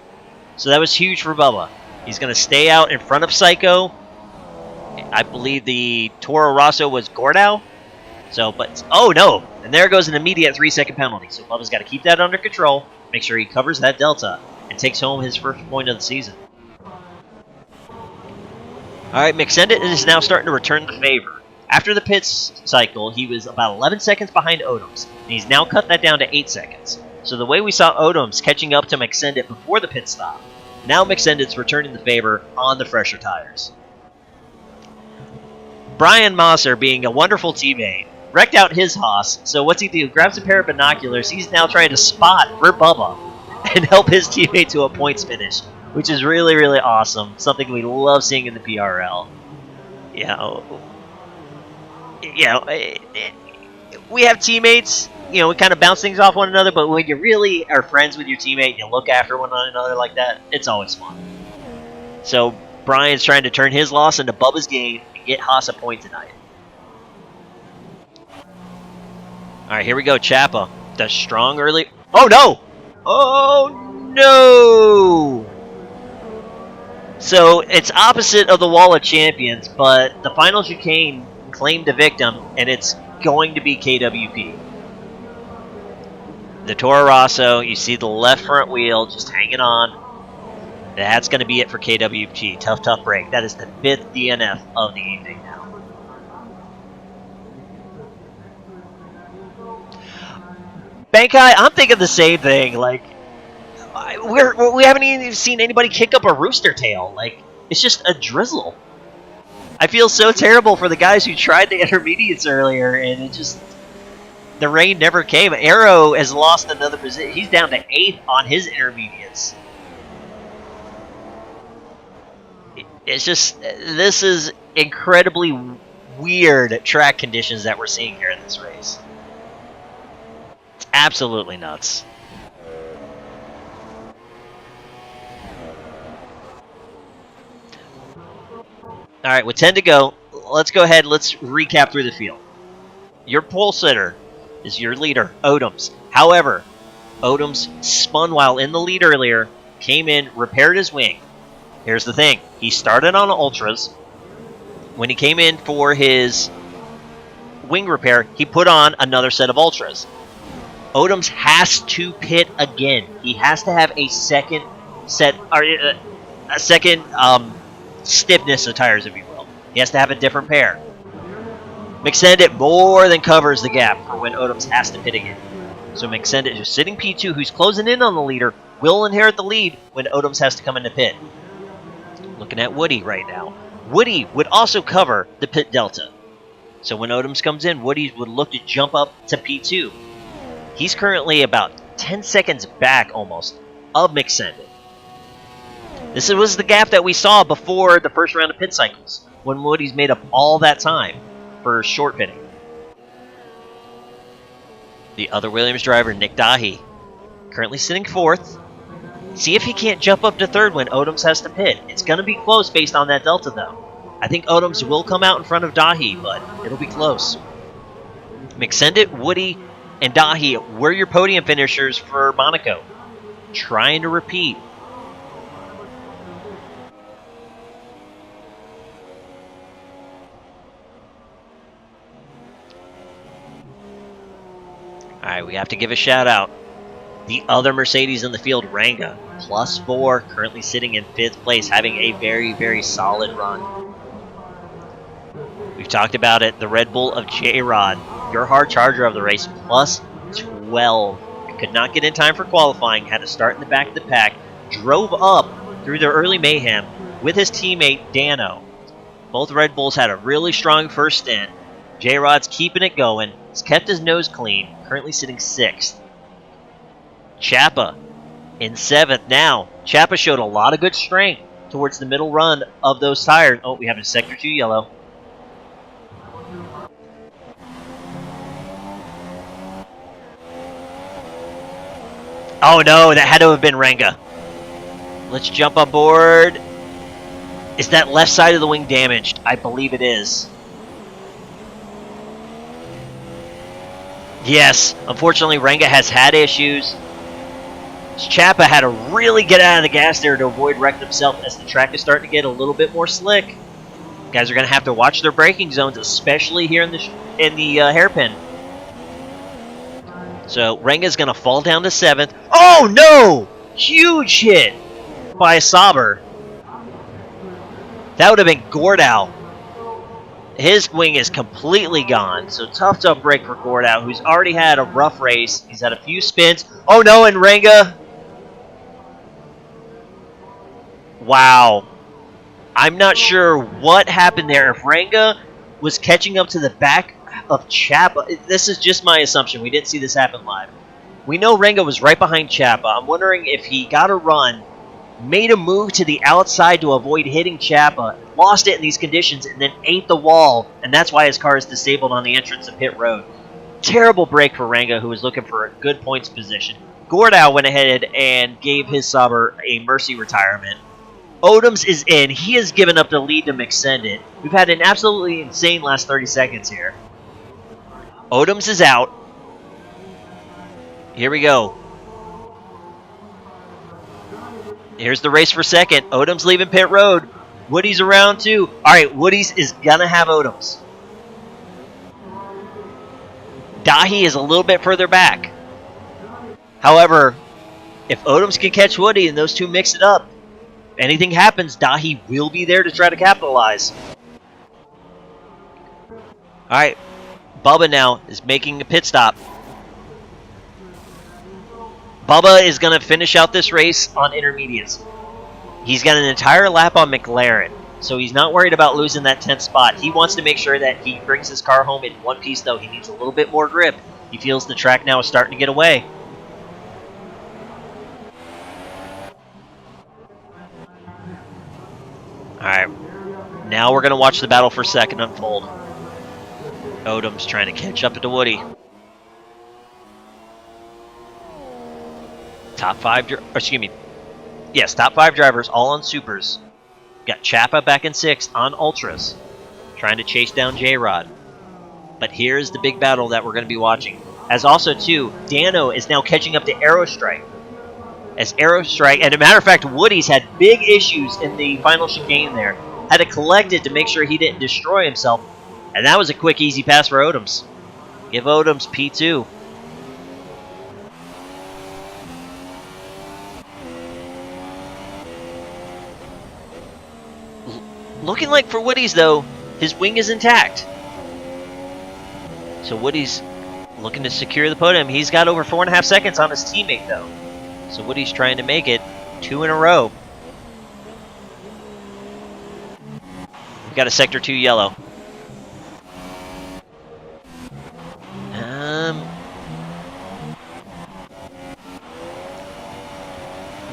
So that was huge for Bubba. He's going to stay out in front of Psycho. I believe the Toro Rosso was Gordau. So, but, oh no, and there goes an immediate 3-second penalty. So Bubba's got to keep that under control, make sure he covers that delta, and takes home his first point of the season. All right, McSendit is now starting to return the favor. After the pits cycle, he was about 11 seconds behind Odoms, and he's now cut that down to 8 seconds. So the way we saw Odoms catching up to McSendit before the pit stop, now McSendit's returning the favor on the fresher tires. Brian Mosser, being a wonderful teammate, wrecked out his Haas, so what's he do? Grabs a pair of binoculars, he's now trying to spot for Bubba and help his teammate to a points finish, which is really, really awesome. Something we love seeing in the PRL. We have teammates, we kind of bounce things off one another, but when you really are friends with your teammate and you look after one another like that, it's always fun. So Brian's trying to turn his loss into Bubba's gain and get Haas a point tonight. All right, here we go. Chappa does strong early. Oh, no! Oh, no! So it's opposite of the Wall of Champions, but the final chicane claimed a victim, and it's going to be KWP. The Toro Rosso, you see the left front wheel just hanging on. That's going to be it for KWP. Tough break. That is the 5th DNF of the evening now. Bankai, I'm thinking the same thing. Like, we haven't even seen anybody kick up a rooster tail. Like, it's just a drizzle. I feel so terrible for the guys who tried the intermediates earlier, and it just, the rain never came. Arrow has lost another position. He's down to 8th on his intermediates. It's just, this is incredibly weird track conditions that we're seeing here in this race. It's absolutely nuts. All right, with 10 to go, let's go ahead. Let's recap through the field. Your pole sitter is your leader, Odoms. However, Odoms spun while in the lead earlier, came in, repaired his wing. Here's the thing. He started on Ultras. When he came in for his wing repair, he put on another set of Ultras. Odoms has to pit again. He has to have a second set, or a second stiffness of tires, if you will. He has to have a different pair. McSendit more than covers the gap for when Odoms has to pit again. So McSendit, who's sitting P2, who's closing in on the leader, will inherit the lead when Odoms has to come into pit. Looking at Woody right now. Woody would also cover the pit delta. So when Odoms comes in, Woody would look to jump up to P2. He's currently about 10 seconds back almost of McSendit. This was the gap that we saw before the first round of pit cycles, when Woody's made up all that time for short pitting. The other Williams driver, Nick Dahi, currently sitting 4th. See if he can't jump up to 3rd when Odoms has to pit. It's going to be close based on that delta, though. I think Odoms will come out in front of Dahi, but it'll be close. McSendit, Woody, and Dahi were your podium finishers for Monaco. Trying to repeat. Alright, we have to give a shout out. The other Mercedes in the field, Ranga, +4, currently sitting in 5th place, having a very, very solid run. We've talked about it, the Red Bull of J-Rod, your hard charger of the race, +12. Could not get in time for qualifying, had to start in the back of the pack, drove up through the early mayhem with his teammate, Dano. Both Red Bulls had a really strong first stint. J-Rod's keeping it going. He's kept his nose clean, currently sitting 6th. Chappa in 7th now. Chappa showed a lot of good strength towards the middle run of those tires. Oh, we have a Sector 2 yellow. Oh no, that had to have been Ranga. Let's jump on board. Is that left side of the wing damaged? I believe it is. Yes, unfortunately Ranga has had issues. Chappa had to really get out of the gas there to avoid wrecking himself as the track is starting to get a little bit more slick. Guys are going to have to watch their braking zones, especially here in the hairpin. So Ranga's going to fall down to 7th. Oh no! Huge hit by Sauber. That would have been Gordau. His wing is completely gone, so tough break for Gordau, who's already had a rough race. He's had a few spins. Oh no, and Ranga. Wow. I'm not sure what happened there. If Ranga was catching up to the back of Chapa, this is just my assumption. We didn't see this happen live. We know Ranga was right behind Chapa. I'm wondering if he got a run, made a move to the outside to avoid hitting Chapa, lost it in these conditions, and then ate the wall, and that's why his car is disabled on the entrance of pit road. Terrible break for Ranga, who was looking for a good points position. Gordau went ahead and gave his Sauber a mercy retirement. Odoms is in. He has given up the lead to McSendit. We've had an absolutely insane last 30 seconds here. Odoms is out. Here we go. Here's the race for second. Odoms leaving pit road. Woody's around too. All right, Woody's is going to have Odoms. Dahi is a little bit further back. However, if Odoms can catch Woody and those two mix it up, if anything happens, Dahi will be there to try to capitalize. All right, Bubba now is making a pit stop. Bubba is going to finish out this race on intermediates. He's got an entire lap on McLaren, so he's not worried about losing that 10th spot. He wants to make sure that he brings his car home in one piece, though. He needs a little bit more grip. He feels the track now is starting to get away. Alright, now we're going to watch the battle for second unfold. Odom's trying to catch up to Woody. Top five drivers all on supers. Got Chapa back in 6th on ultras, trying to chase down J-Rod. But here's the big battle that we're going to be watching. As also, too, Dano is now catching up to Aerostrike. As Aerostrike, and a matter of fact, Woody's had big issues in the final chicane there. Had to collect it to make sure he didn't destroy himself. And that was a quick, easy pass for Odoms. Give Odoms P2. Looking like for Woody's, though, his wing is intact. So Woody's looking to secure the podium. He's got over 4.5 seconds on his teammate, though. So Woody's trying to make it 2 in a row. We've got a Sector 2 yellow.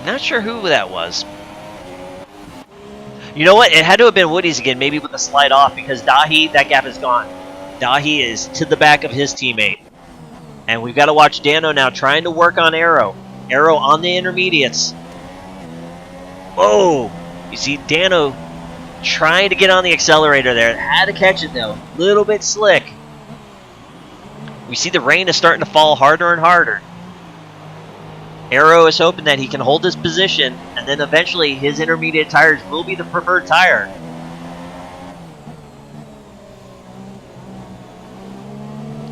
Not sure who that was. You know what? It had to have been Woody's again, maybe with a slide off, because Dahi, that gap is gone. Dahi is to the back of his teammate. And we've got to watch Dano now trying to work on Arrow. Arrow on the intermediates. Whoa! You see Dano trying to get on the accelerator there. Had to catch it, though. Little bit slick. We see the rain is starting to fall harder and harder. Arrow is hoping that he can hold his position, and then eventually his intermediate tires will be the preferred tire.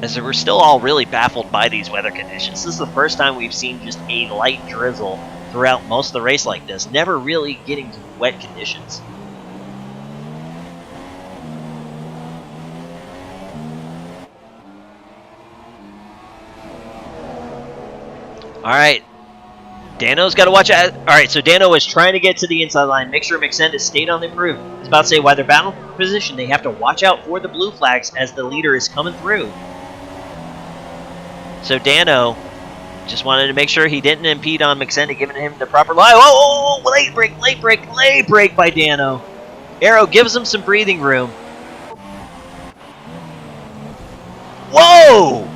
As we're still all really baffled by these weather conditions. This is the first time we've seen just a light drizzle throughout most of the race like this, never really getting to wet conditions. Alright, Dano's got to watch out. Alright, so Dano is trying to get to the inside line, make sure McSendit stayed on the improve. I was about to say, while they're battle position, they have to watch out for the blue flags as the leader is coming through. So Dano just wanted to make sure he didn't impede on McSendit, giving him the proper line. Oh, late break by Dano. Arrow gives him some breathing room. Whoa!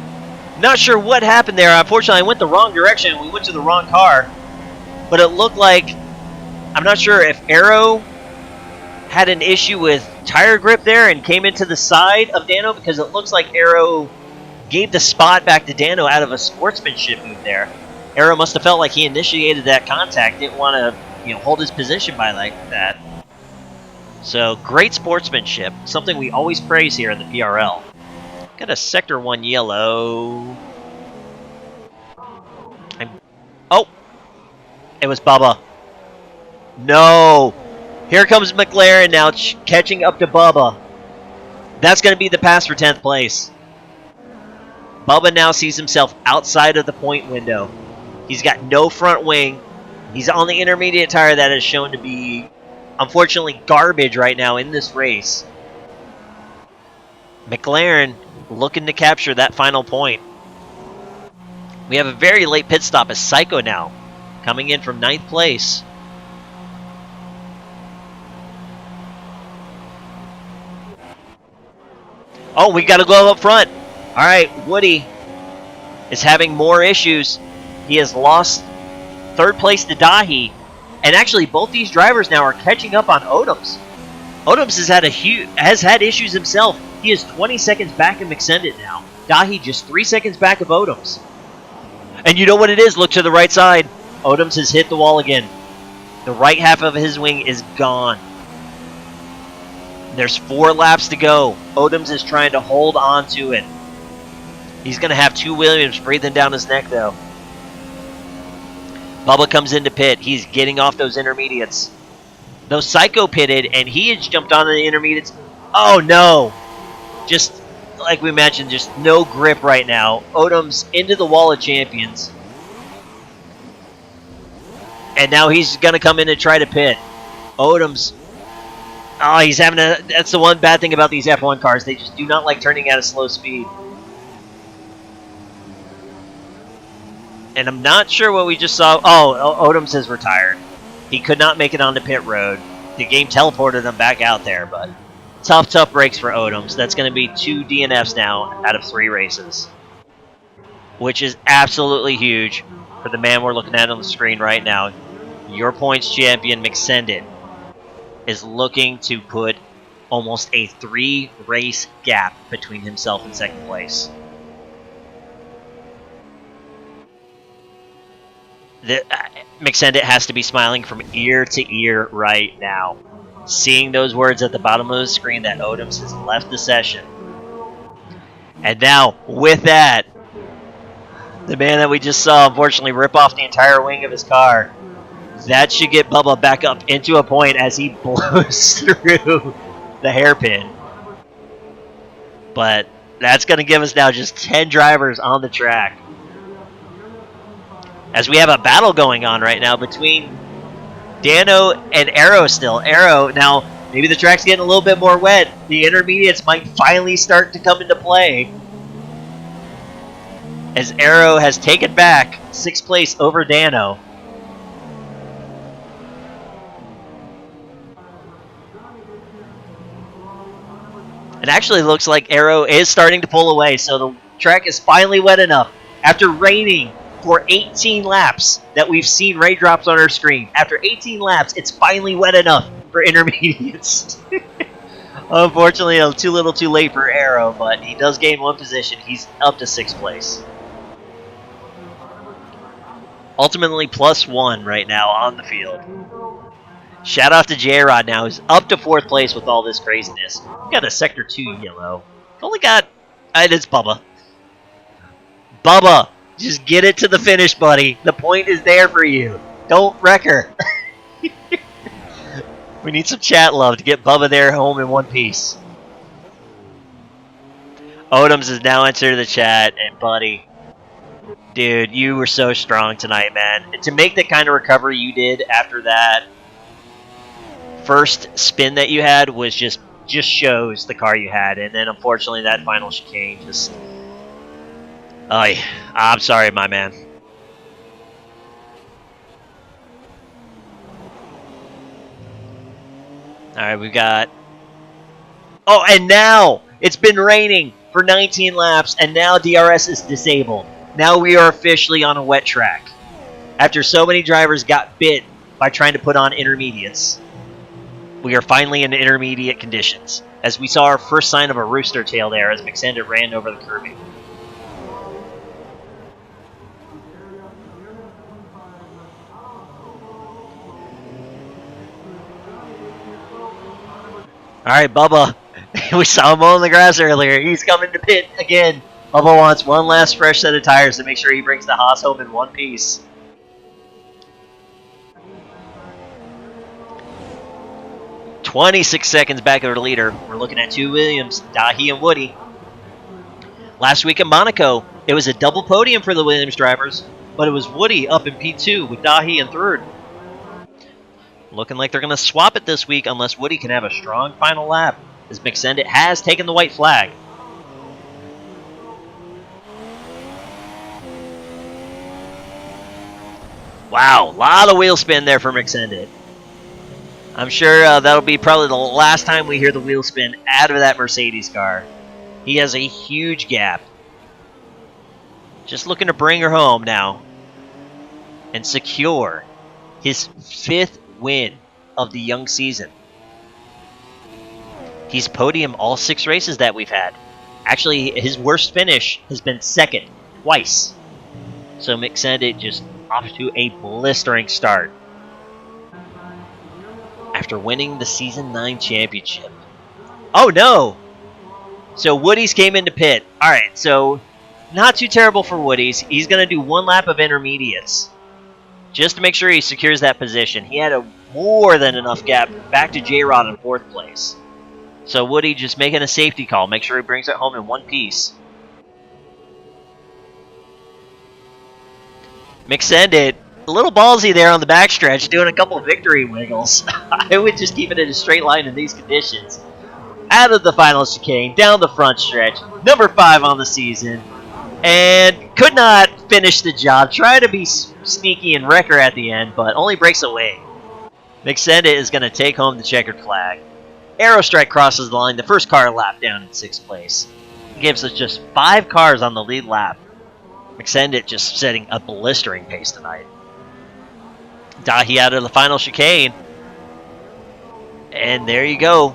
Not sure what happened there. Unfortunately, I went the wrong direction. We went to the wrong car. But it looked like, I'm not sure if Arrow had an issue with tire grip there and came into the side of Dano, because it looks like Arrow gave the spot back to Dano out of a sportsmanship move there. Arrow must have felt like he initiated that contact, didn't want to, hold his position by like that. So great sportsmanship, something we always praise here in the PRL. Got a Sector 1 yellow. Oh! It was Bubba. No! Here comes McLaren now catching up to Bubba. That's going to be the pass for 10th place. Bubba now sees himself outside of the point window. He's got no front wing. He's on the intermediate tire that is shown to be, unfortunately, garbage right now in this race. McLaren looking to capture that final point. We have a very late pit stop as Psycho now, coming in from 9th place. Oh, we got to go up front. All right, Woody is having more issues. He has lost 3rd place to Dahi. And actually, both these drivers now are catching up on Odoms. Odoms has had issues himself. He is 20 seconds back in McSendit now. Dahi just 3 seconds back of Odoms. And you know what it is? Look to the right side. Odoms has hit the wall again. The right half of his wing is gone. There's 4 laps to go. Odoms is trying to hold on to it. He's going to have 2 Williams breathing down his neck, though. Bubba comes into pit. He's getting off those intermediates. Though Psycho pitted, and he has jumped onto the intermediates. Oh, no. Just like we mentioned, just no grip right now. Odoms into the wall of champions. And now he's going to come in and try to pit. Odoms. Oh, he's having a... That's the one bad thing about these F1 cars. They just do not like turning at a slow speed. And I'm not sure what we just saw. Oh, Odoms is retired. He could not make it onto pit road. The game teleported him back out there, but tough breaks for Odoms. That's going to be 2 DNFs now out of 3 races, which is absolutely huge for the man we're looking at on the screen right now. Your points champion, McSendit, is looking to put almost a 3-race gap between himself and 2nd place. McSendit has to be smiling from ear to ear right now, seeing those words at the bottom of the screen that Odoms has left the session. And now, with that, the man that we just saw unfortunately rip off the entire wing of his car, that should get Bubba back up into a point as he blows through the hairpin. But that's going to give us now just 10 drivers on the track, as we have a battle going on right now between Dano and Arrow still. Arrow, now, maybe the track's getting a little bit more wet. The intermediates might finally start to come into play, as Arrow has taken back 6th place over Dano. It actually looks like Arrow is starting to pull away, so the track is finally wet enough. After raining for 18 laps that we've seen raindrops on our screen, after 18 laps, it's finally wet enough for intermediates. Unfortunately, too little too late for Arrow, but he does gain 1 position. He's up to 6th place. Ultimately, +1 right now on the field. Shout out to J-Rod now, who's up to 4th place with all this craziness. We got a Sector 2 yellow. Only got... it's Bubba. Bubba, just get it to the finish, buddy. The point is there for you. Don't wreck her. We need some chat love to get Bubba there home in one piece. Odoms has now entered the chat, and buddy, dude, you were so strong tonight, man. And to make the kind of recovery you did after that first spin that you had was just shows the car you had. And then unfortunately that final chicane just... I'm sorry, my man. Alright, we've got... Oh, and now it's been raining for 19 laps, and now DRS is disabled. Now we are officially on a wet track, after so many drivers got bit by trying to put on intermediates. We are finally in intermediate conditions, as we saw our first sign of a rooster tail there as McSendit ran over the curbing. Alright, Bubba. We saw him mowing the grass earlier. He's coming to pit again. Bubba wants one last fresh set of tires to make sure he brings the Haas home in one piece. 26 seconds back of the leader. We're looking at two Williams, Dahi and Woody. Last week at Monaco, it was a double podium for the Williams drivers, but it was Woody up in P2 with Dahi in third. Looking like they're going to swap it this week unless Woody can have a strong final lap, as McSendit has taken the white flag. Wow, a lot of wheel spin there for McSendit. I'm sure that'll be probably the last time we hear the wheel spin out of that Mercedes car. He has a huge gap. Just looking to bring her home now and secure his 5th win of the young season. He's podiumed all 6 races that we've had. Actually, his worst finish has been 2nd twice. So McSendit just off to a blistering start after winning the Season 9 championship. Oh no! So Woody's came into pit. Alright, so not too terrible for Woody's. He's going to do 1 lap of intermediates just to make sure he secures that position. He had a more than enough gap back to J-Rod in 4th place. So Woody just making a safety call. Make sure he brings it home in one piece. McSendit, a little ballsy there on the backstretch, doing a couple of victory wiggles. I would just keep it in a straight line in these conditions. Out of the final chicane, down the front stretch, number 5 on the season, and could not finish the job. Try to be sneaky and wrecker at the end, but only breaks away. McSendit is going to take home the checkered flag. Aerostrike crosses the line, the first car lap down in 6th place. Gives us just 5 cars on the lead lap. McSendit just setting a blistering pace tonight. Dahi out of the final chicane. And there you go.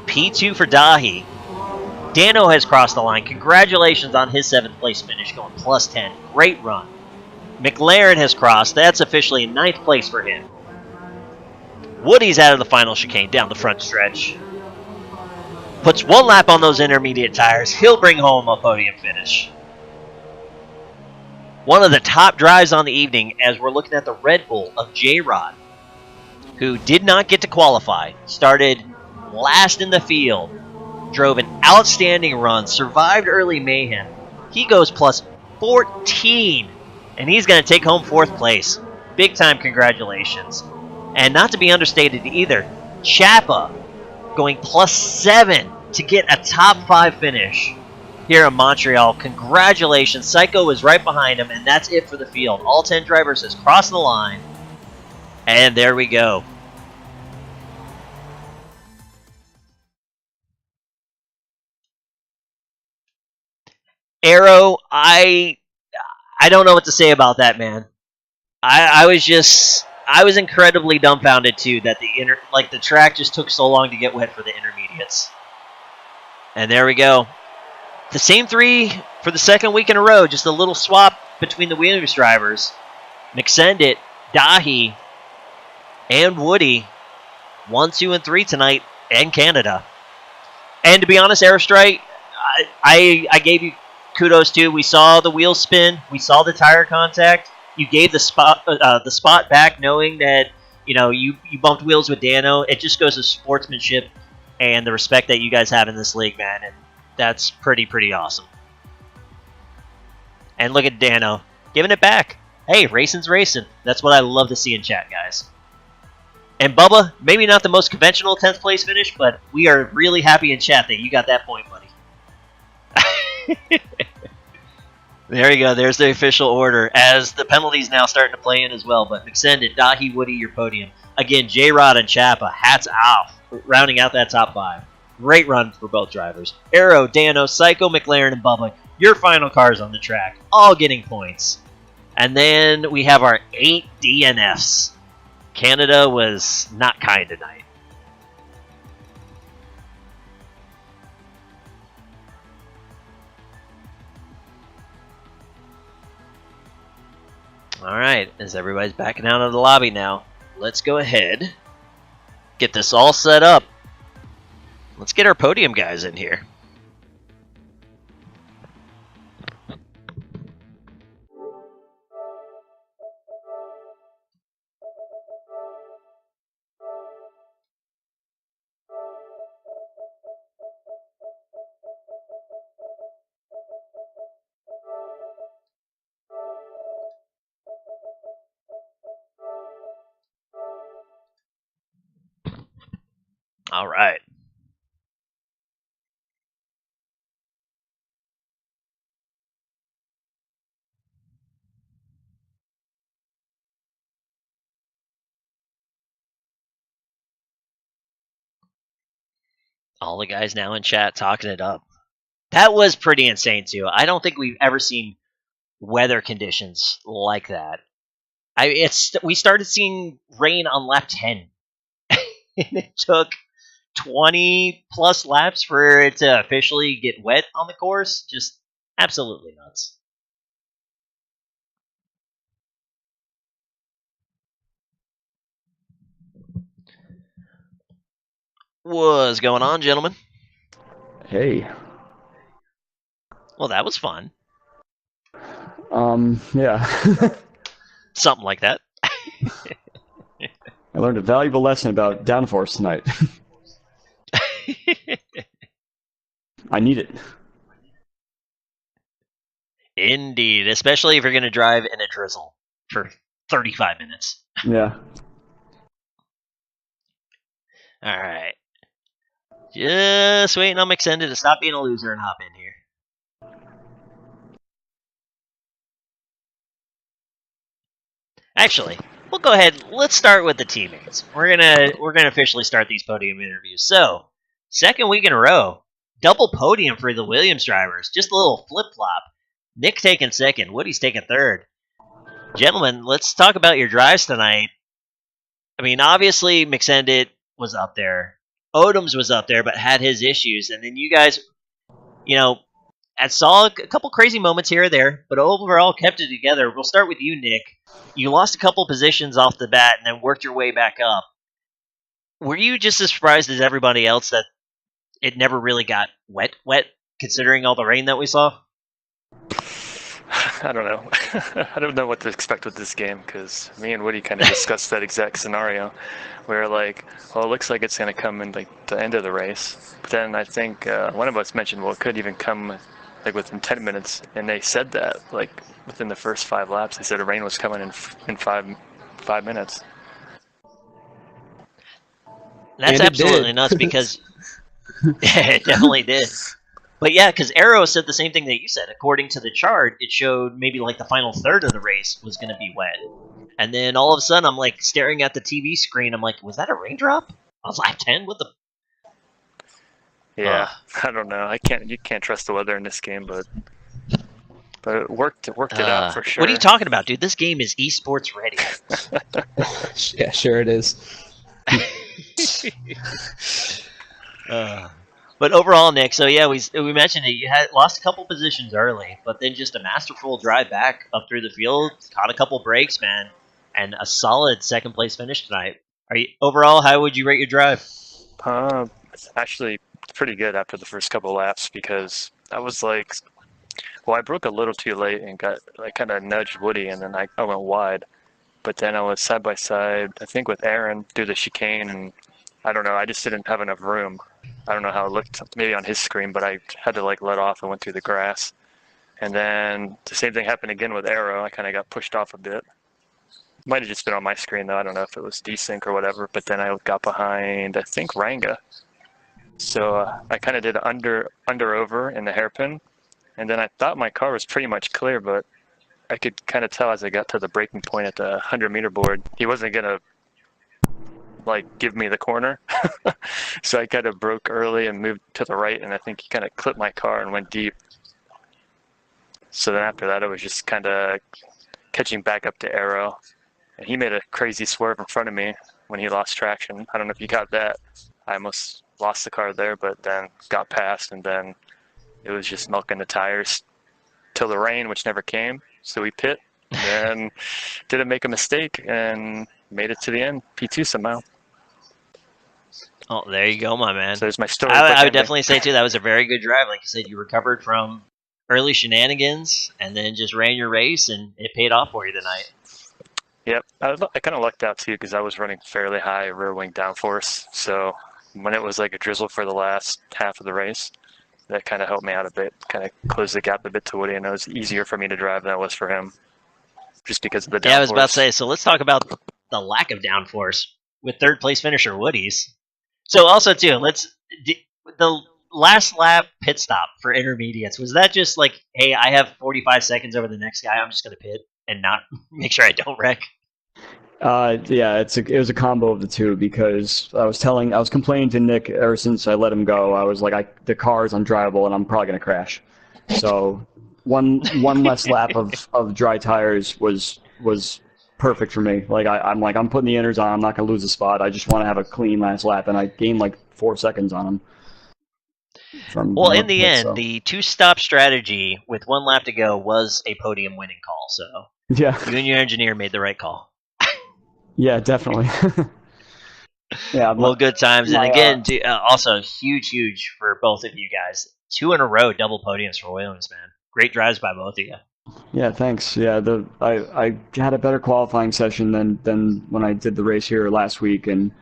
P2 for Dahi. Dano has crossed the line. Congratulations on his 7th place finish, going plus 10. Great run. McLaren has crossed. That's officially in 9th place for him. Woody's out of the final chicane down the front stretch. Puts 1 lap on those intermediate tires. He'll bring home a podium finish. One of the top drives on the evening as we're looking at the Red Bull of J-Rod, who did not get to qualify. Started last in the field. Drove an outstanding run. Survived early mayhem. He goes plus 14. And he's going to take home 4th place. Big time congratulations. And not to be understated either, Chapa going plus 7 to get a top 5 finish here in Montreal. Congratulations. Psycho is right behind him, and that's it for the field. All 10 drivers has crossed the line. And there we go. Arrow, I don't know what to say about that, man. I was incredibly dumbfounded too that the track just took so long to get wet for the intermediates. And there we go. The same 3 for the 2nd week in a row, just a little swap between the Williams drivers. McSendit, Dahi, and Woody. 1, 2, and 3 tonight in Canada. And to be honest, Aerostrike, I gave you kudos too. We saw the wheel spin. We saw the tire contact. You gave the spot back knowing that you bumped wheels with Dano. It just goes to sportsmanship and the respect that you guys have in this league, man. And that's pretty awesome. And look at Dano giving it back. Hey, racing's racing. That's what I love to see in chat, guys. And Bubba, maybe not the most conventional 10th place finish, but we are really happy in chat that you got that point, buddy. There you go. There's the official order, as the penalties now starting to play in as well. But McSendit, Dahi, Woody, your podium. Again, J-Rod and Chapa, hats off, rounding out that top 5. Great run for both drivers. Arrow, Dano, Psycho, McLaren, and Bubba, your final cars on the track, all getting points. And then we have our 8 DNFs. Canada was not kind tonight. Alright, as everybody's backing out of the lobby now, let's go ahead, get this all set up. Let's get our podium guys in here. All right. All the guys now in chat talking it up. That was pretty insane too. I don't think we've ever seen weather conditions like that. We started seeing rain on lap 10, and it took 20 plus laps for it to officially get wet on the course. Just absolutely nuts. What's going on, gentlemen? Hey. Well, that was fun. Yeah. Something like that. I learned a valuable lesson about downforce tonight. I need it. Indeed, especially if you're going to drive in a drizzle for 35 minutes. Yeah. All right. Just waiting on McSended to stop being a loser and hop in here. Actually, we'll go ahead. Let's start with the teammates. We're gonna officially start these podium interviews. So, second week in a row, double podium for the Williams drivers. Just a little flip flop. Nick taking second, Woody's taking third. Gentlemen, let's talk about your drives tonight. I mean, obviously McSended was up there. Odoms was up there, but had his issues. And then you guys, I saw a couple crazy moments here or there, but overall kept it together. We'll start with you, Nick. You lost a couple positions off the bat and then worked your way back up. Were you just as surprised as everybody else that it never really got wet, considering all the rain that we saw? I don't know. I don't know what to expect with this game because me and Woody kind of discussed that exact scenario where, like, well, it looks like it's going to come in like the end of the race. But then I think one of us mentioned, well, it could even come like within 10 minutes, and they said that like within the first 5 laps, they said the rain was coming in 5 minutes. That's absolutely nuts because it definitely did. But yeah, because Arrow said the same thing that you said. According to the chart, it showed maybe like the final third of the race was going to be wet. And then all of a sudden, I'm like staring at the TV screen. I'm like, was that a raindrop on lap 10? What the? Yeah, I don't know. You can't trust the weather in this game, but it worked it out for sure. What are you talking about, dude? This game is esports ready. Yeah, sure it is. But overall, Nick, so yeah, we mentioned it. You had lost a couple positions early, but then just a masterful drive back up through the field, caught a couple breaks, man, and a solid second place finish tonight. Overall, how would you rate your drive? It's actually pretty good after the first couple laps because I was like, well, I broke a little too late and kind of nudged Woody, and then I went wide. But then I was side by side, I think, with Aaron through the chicane, and I don't know, I just didn't have enough room. I don't know how it looked maybe on his screen, but I had to like let off and went through the grass. And then the same thing happened again with Arrow. I kind of got pushed off a bit. Might have just been on my screen though. I don't know if it was desync or whatever. But then I got behind, I think, Ranga. So I kind of did under over in the hairpin. And then I thought my car was pretty much clear, but I could kind of tell as I got to the braking point at the 100-meter board, he wasn't going to like give me the corner. So I kind of broke early and moved to the right, and I think he kind of clipped my car and went deep. So then after that, I was just kind of catching back up to Arrow, and he made a crazy swerve in front of me when he lost traction. I don't know if you got that. I almost lost the car there, but then got past, and then it was just milking the tires till the rain, which never came. So we pit, and didn't make a mistake, and made it to the end, P2 somehow. Oh, there you go, my man. So there's my story. I would definitely say, too, that was a very good drive. Like you said, you recovered from early shenanigans and then just ran your race, and it paid off for you tonight. Yep. I kind of lucked out, too, because I was running fairly high rear wing downforce. So when it was like a drizzle for the last half of the race, that kind of helped me out a bit, kind of closed the gap a bit to Woody, and it was easier for me to drive than it was for him, just because of the downforce. Yeah, I was about to say, so let's talk about the lack of downforce with third place finisher Woody's. So also too, the last lap pit stop for intermediates, was that just like, hey, I have 45 seconds over the next guy, I'm just gonna pit and not make sure I don't wreck? Yeah, it was a combo of the two because I was complaining to Nick ever since I let him go. I was like, the car is undrivable and I'm probably gonna crash. So one less lap of dry tires was perfect for me. Like I'm putting the inners on. I'm not gonna lose a spot. I just want to have a clean last lap, and I gained like 4 seconds on him. Well, in the end, the two-stop strategy with 1 lap to go was a podium winning call. So yeah, you and your engineer made the right call. yeah, definitely. Yeah, well, good times, and again, also huge for both of you guys. 2 in a row, double podiums for Williams, man. Great drives by both of you. Yeah, thanks. Yeah, I had a better qualifying session than when I did the race here last week, and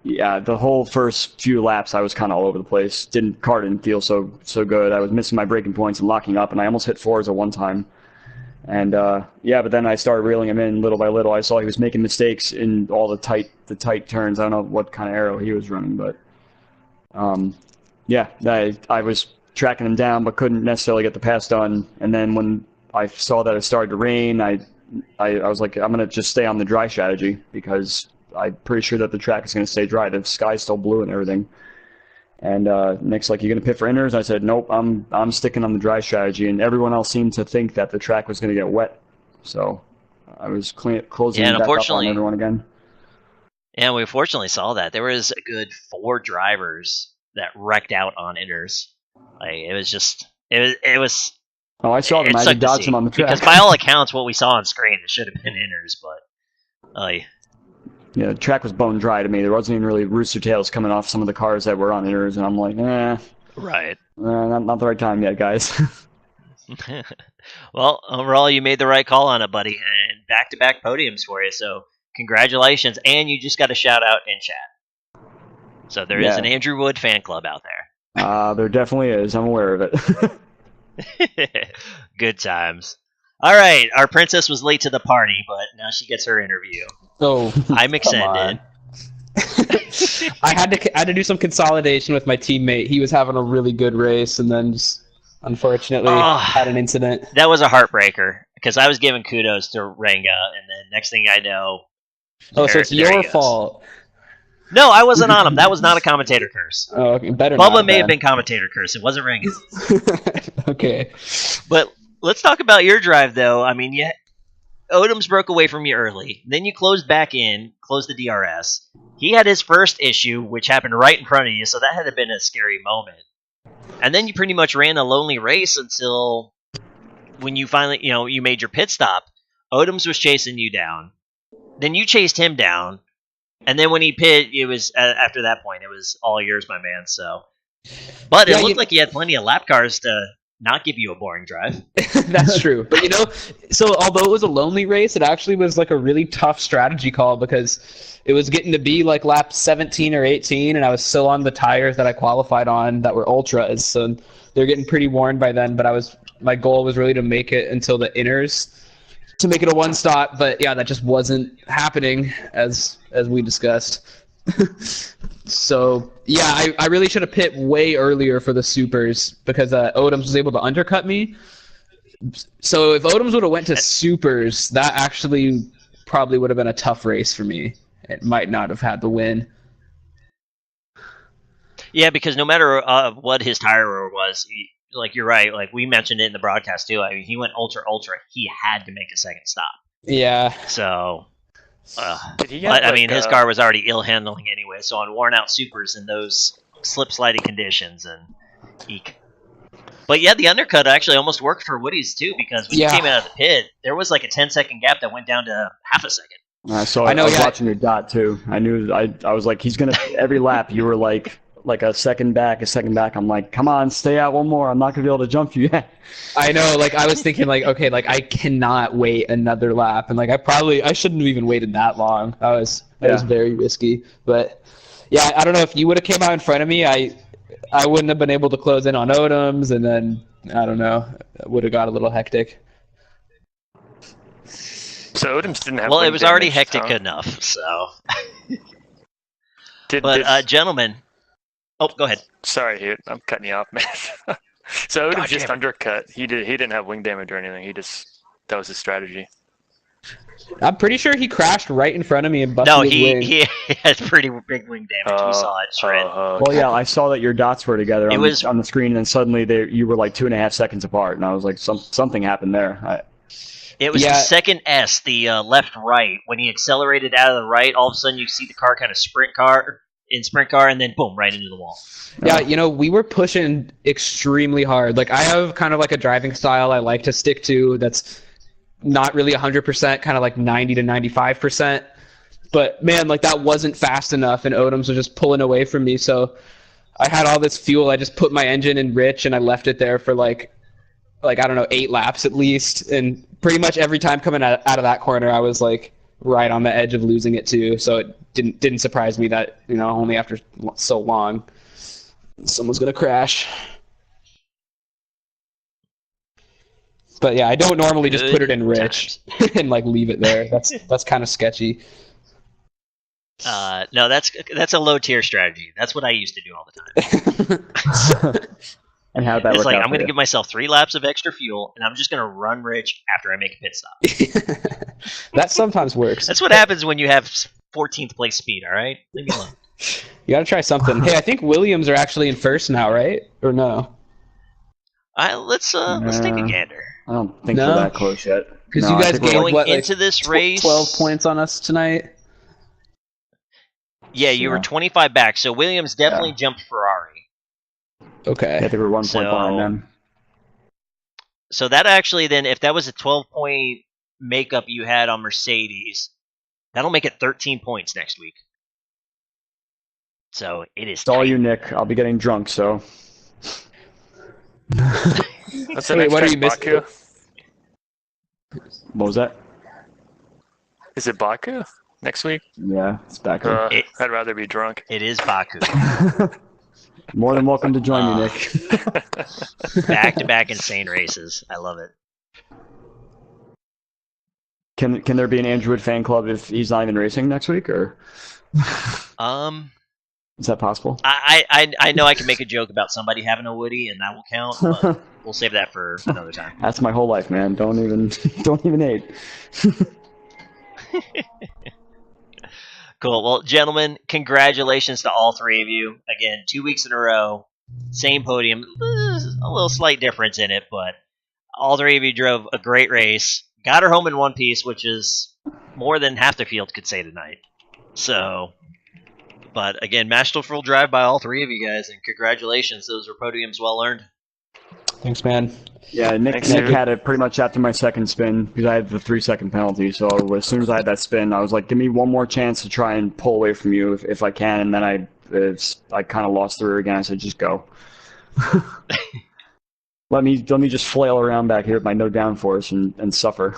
yeah, the whole first few laps I was kind of all over the place. Car didn't feel so good. I was missing my braking points and locking up, and I almost hit Forza one time. And yeah, but then I started reeling him in little by little. I saw he was making mistakes in all the tight turns. I don't know what kind of aero he was running, but yeah, I was tracking him down, but couldn't necessarily get the pass done. And then when I saw that it started to rain, I was like, I'm gonna just stay on the dry strategy because I'm pretty sure that the track is gonna stay dry. The sky's still blue and everything. And Nick's like, "You gonna pit for inners?" I said, "Nope, I'm sticking on the dry strategy." And everyone else seemed to think that the track was gonna get wet, so I was closing back up on everyone again. Yeah, we fortunately saw that. There was a good 4 drivers that wrecked out on inners. Like it was. Oh, I saw them. I had to dodge them on the track. Because by all accounts, what we saw on screen, it should have been inners, but yeah, the track was bone dry to me. There wasn't even really rooster tails coming off some of the cars that were on inners, and I'm like, right. Not the right time yet, guys. Well, overall, you made the right call on it, buddy, and back-to-back podiums for you. So congratulations, and you just got a shout out in chat. So there is an Andrew Wood fan club out there. There definitely is. I'm aware of it. Good times. All right, our princess was late to the party, but now she gets her interview. Oh, I'm excited. I had to do some consolidation with my teammate. He was having a really good race, and then just unfortunately had an incident. That was a heartbreaker because I was giving kudos to Ranga, and then next thing I know, so it's your fault. No, I wasn't on him. That was not a commentator curse. Oh, okay. Better. Bubba may have been commentator curse. It wasn't Ranga's. Okay. But let's talk about your drive, though. I mean, Odoms broke away from you early. Then you closed back in, closed the DRS. He had his first issue, which happened right in front of you, so that had to have been a scary moment. And then you pretty much ran a lonely race until when you finally, you made your pit stop. Odoms was chasing you down. Then you chased him down. And then when he pit, it was after that point, it was all yours, my man. So, but it looked like you had plenty of lap cars to not give you a boring drive. That's true. But so although it was a lonely race, it actually was like a really tough strategy call because it was getting to be like lap 17 or 18, and I was still on the tires that I qualified on that were ultras, so they're getting pretty worn by then. But my goal was really to make it until the inners to make it a one stop, but yeah, that just wasn't happening as we discussed. So yeah, I really should have pit way earlier for the supers because Odoms was able to undercut me. So if Odoms would have went to supers, that actually probably would have been a tough race for me. It might not have had the win. Yeah, because no matter what his tire was, like you're right. Like we mentioned it in the broadcast too. I mean, he went ultra. He had to make a second stop. Yeah. So, his car was already ill handling anyway. So on worn out supers in those slip sliding conditions, and eek. But yeah, the undercut actually almost worked for Woody's too because when you came out of the pit, there was like a 10-second gap that went down to half a second. I was watching your dot too. I knew I was like, he's gonna every lap. You were like a second back. I'm like, come on, stay out one more. I'm not gonna be able to jump you yet. I know, like I was thinking like, okay, like I cannot wait another lap, and like I shouldn't have even waited that long. That was very risky. But yeah, I don't know if you would have came out in front of me, I wouldn't have been able to close in on Odoms, and then I don't know, it would have got a little hectic. So Odoms didn't have. Well, it was already hectic enough, so. But gentlemen, go ahead. Sorry, I'm cutting you off, man. So Odom just damn it. undercut. He didn't have wing damage or anything. That was his strategy. I'm pretty sure he crashed right in front of me and busted No, his wing. he has pretty big wing damage. We saw it shred. Well, yeah, I saw that your dots were together on the screen, and then suddenly you were like 2.5 seconds apart, and I was like, something happened there. It was the second S, the left-right. When he accelerated out of the right, all of a sudden you see the car kind of sprint car, and then boom, right into the wall. Yeah, we were pushing extremely hard. Like, I have kind of like a driving style I like to stick to that's not really 100%, kind of like 90 to 95%. But, man, like, that wasn't fast enough, and Odoms was just pulling away from me. So I had all this fuel. I just put my engine in rich, and I left it there for, like I don't know, 8 laps at least. And pretty much every time coming out of that corner, I was, like, right on the edge of losing it, too. So it didn't surprise me that, only after so long, someone's going to crash. But yeah, I don't normally just put it in rich and like leave it there. That's kind of sketchy. No, that's a low tier strategy. That's what I used to do all the time. And how that it's work like out I'm going to give myself 3 laps of extra fuel, and I'm just going to run rich after I make a pit stop. That sometimes works. That's what happens when you have 14th place speed. All right, leave me alone. You got to try something. Hey, I think Williams are actually in first now, right? Or no? Let's take a gander. I don't think we're that close yet. Because you guys going into this race 12 points on us tonight. Yeah, you were 25 back, so Williams definitely jumped Ferrari. Okay. I think we're 1 point behind them. So that actually then, if that was a 12-point makeup you had on Mercedes, that'll make it 13 points next week. So it is. It's all you, Nick. I'll be getting drunk, so. That's the next what are you Baku? missing? What was that? Is it Baku next week? Yeah, it's back. I'd rather be drunk. It is Baku. More than welcome to join me, Nick. Back-to-back insane races. I love it. Can there be an Andrew Wood fan club if he's not even racing next week, or? Is that possible? I know I can make a joke about somebody having a Woody, and that will count. But we'll save that for another time. That's my whole life, man. Don't even hate. Cool. Well, gentlemen, congratulations to all 3 of you. Again, 2 weeks in a row, same podium. A little slight difference in it, but all 3 of you drove a great race. Got her home in one piece, which is more than half the field could say tonight. So, but again, masterful drive by all 3 of you guys, and congratulations. Those were podiums well earned. Thanks, man. Yeah, Nick had it pretty much after my second spin because I had the 3-second penalty. So as soon as I had that spin, I was like, give me one more chance to try and pull away from you if I can. And then I kind of lost through again. I said, just go. let me just flail around back here with my no downforce and suffer.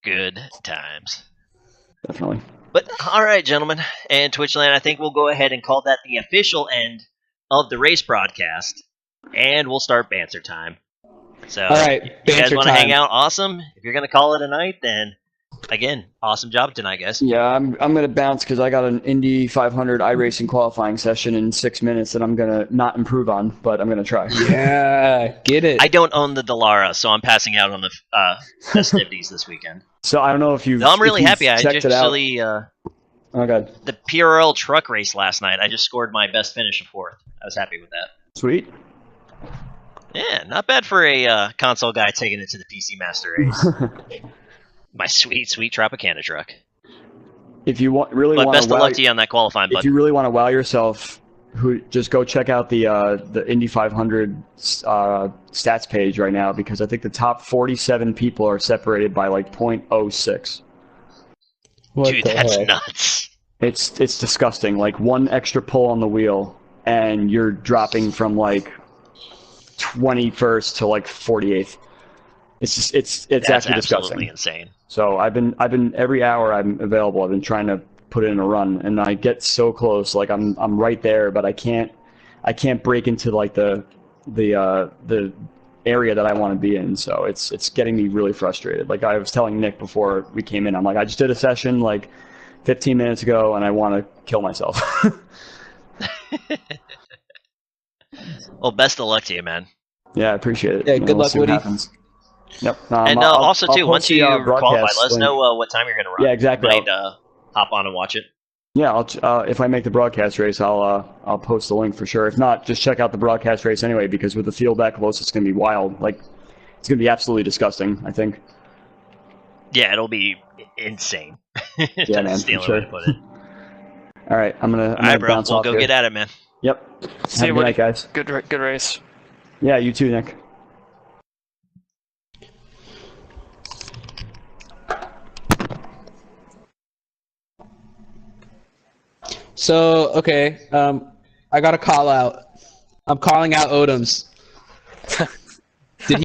Good times. Definitely. But all right, gentlemen, and Twitchland, I think we'll go ahead and call that the official end of the race broadcast, and we'll start banter time. So, all right, you guys want to hang out? Awesome. If you're going to call it a night, then again, awesome job tonight, guys. Yeah, I'm going to bounce because I got an Indy 500 iRacing qualifying session in 6 minutes that I'm going to not improve on, but I'm going to try. Yeah, get it. I don't own the Dallara, so I'm passing out on the festivities this weekend. So I don't know if you've. No, I'm really happy. I checked actually Oh god. the PRL truck race last night. I just scored my best finish of 4th. I was happy with that. Sweet. Yeah, not bad for a console guy taking it to the PC Master Race. My sweet Tropicana truck. If you really but want to best of luck to you on that qualifying. If you really want to wow yourself, just go check out the Indy 500 stats page right now because I think the top 47 people are separated by like 0.06. Dude, that's nuts. It's disgusting. Like one extra pull on the wheel, and you're dropping from like 21st to like 48th. It's just it's actually disgusting. Absolutely insane. So I've been every hour I'm available. I've been trying to put it in a run, and I get so close. Like I'm right there, but I can't break into like the area that I want to be in. So it's getting me really frustrated. Like I was telling Nick before we came in, I'm like, I just did a session like 15 minutes ago, and I want to kill myself. Well, best of luck to you, man. Yeah, I appreciate it. Yeah, You know, good we'll luck, see what Woody. happens. Yep. And I'll also, too, post once the, you qualify, broadcast let us link. know what time you're going to run. Yeah, exactly. I might hop on and watch it. Yeah, if I make the broadcast race, I'll post the link for sure. If not, just check out the broadcast race anyway, because with the field that close, it's gonna be wild. Like, it's gonna be absolutely disgusting, I think. Yeah, it'll be insane. Yeah, man, That's the for only way to sure. put it. All right, I'm gonna All right, bro. bounce We'll off go here. get at it, man. Yep. See Have a you, good night, guys. Good race. Yeah, you too, Nick. So, okay, I got a call out. I'm calling out Odoms.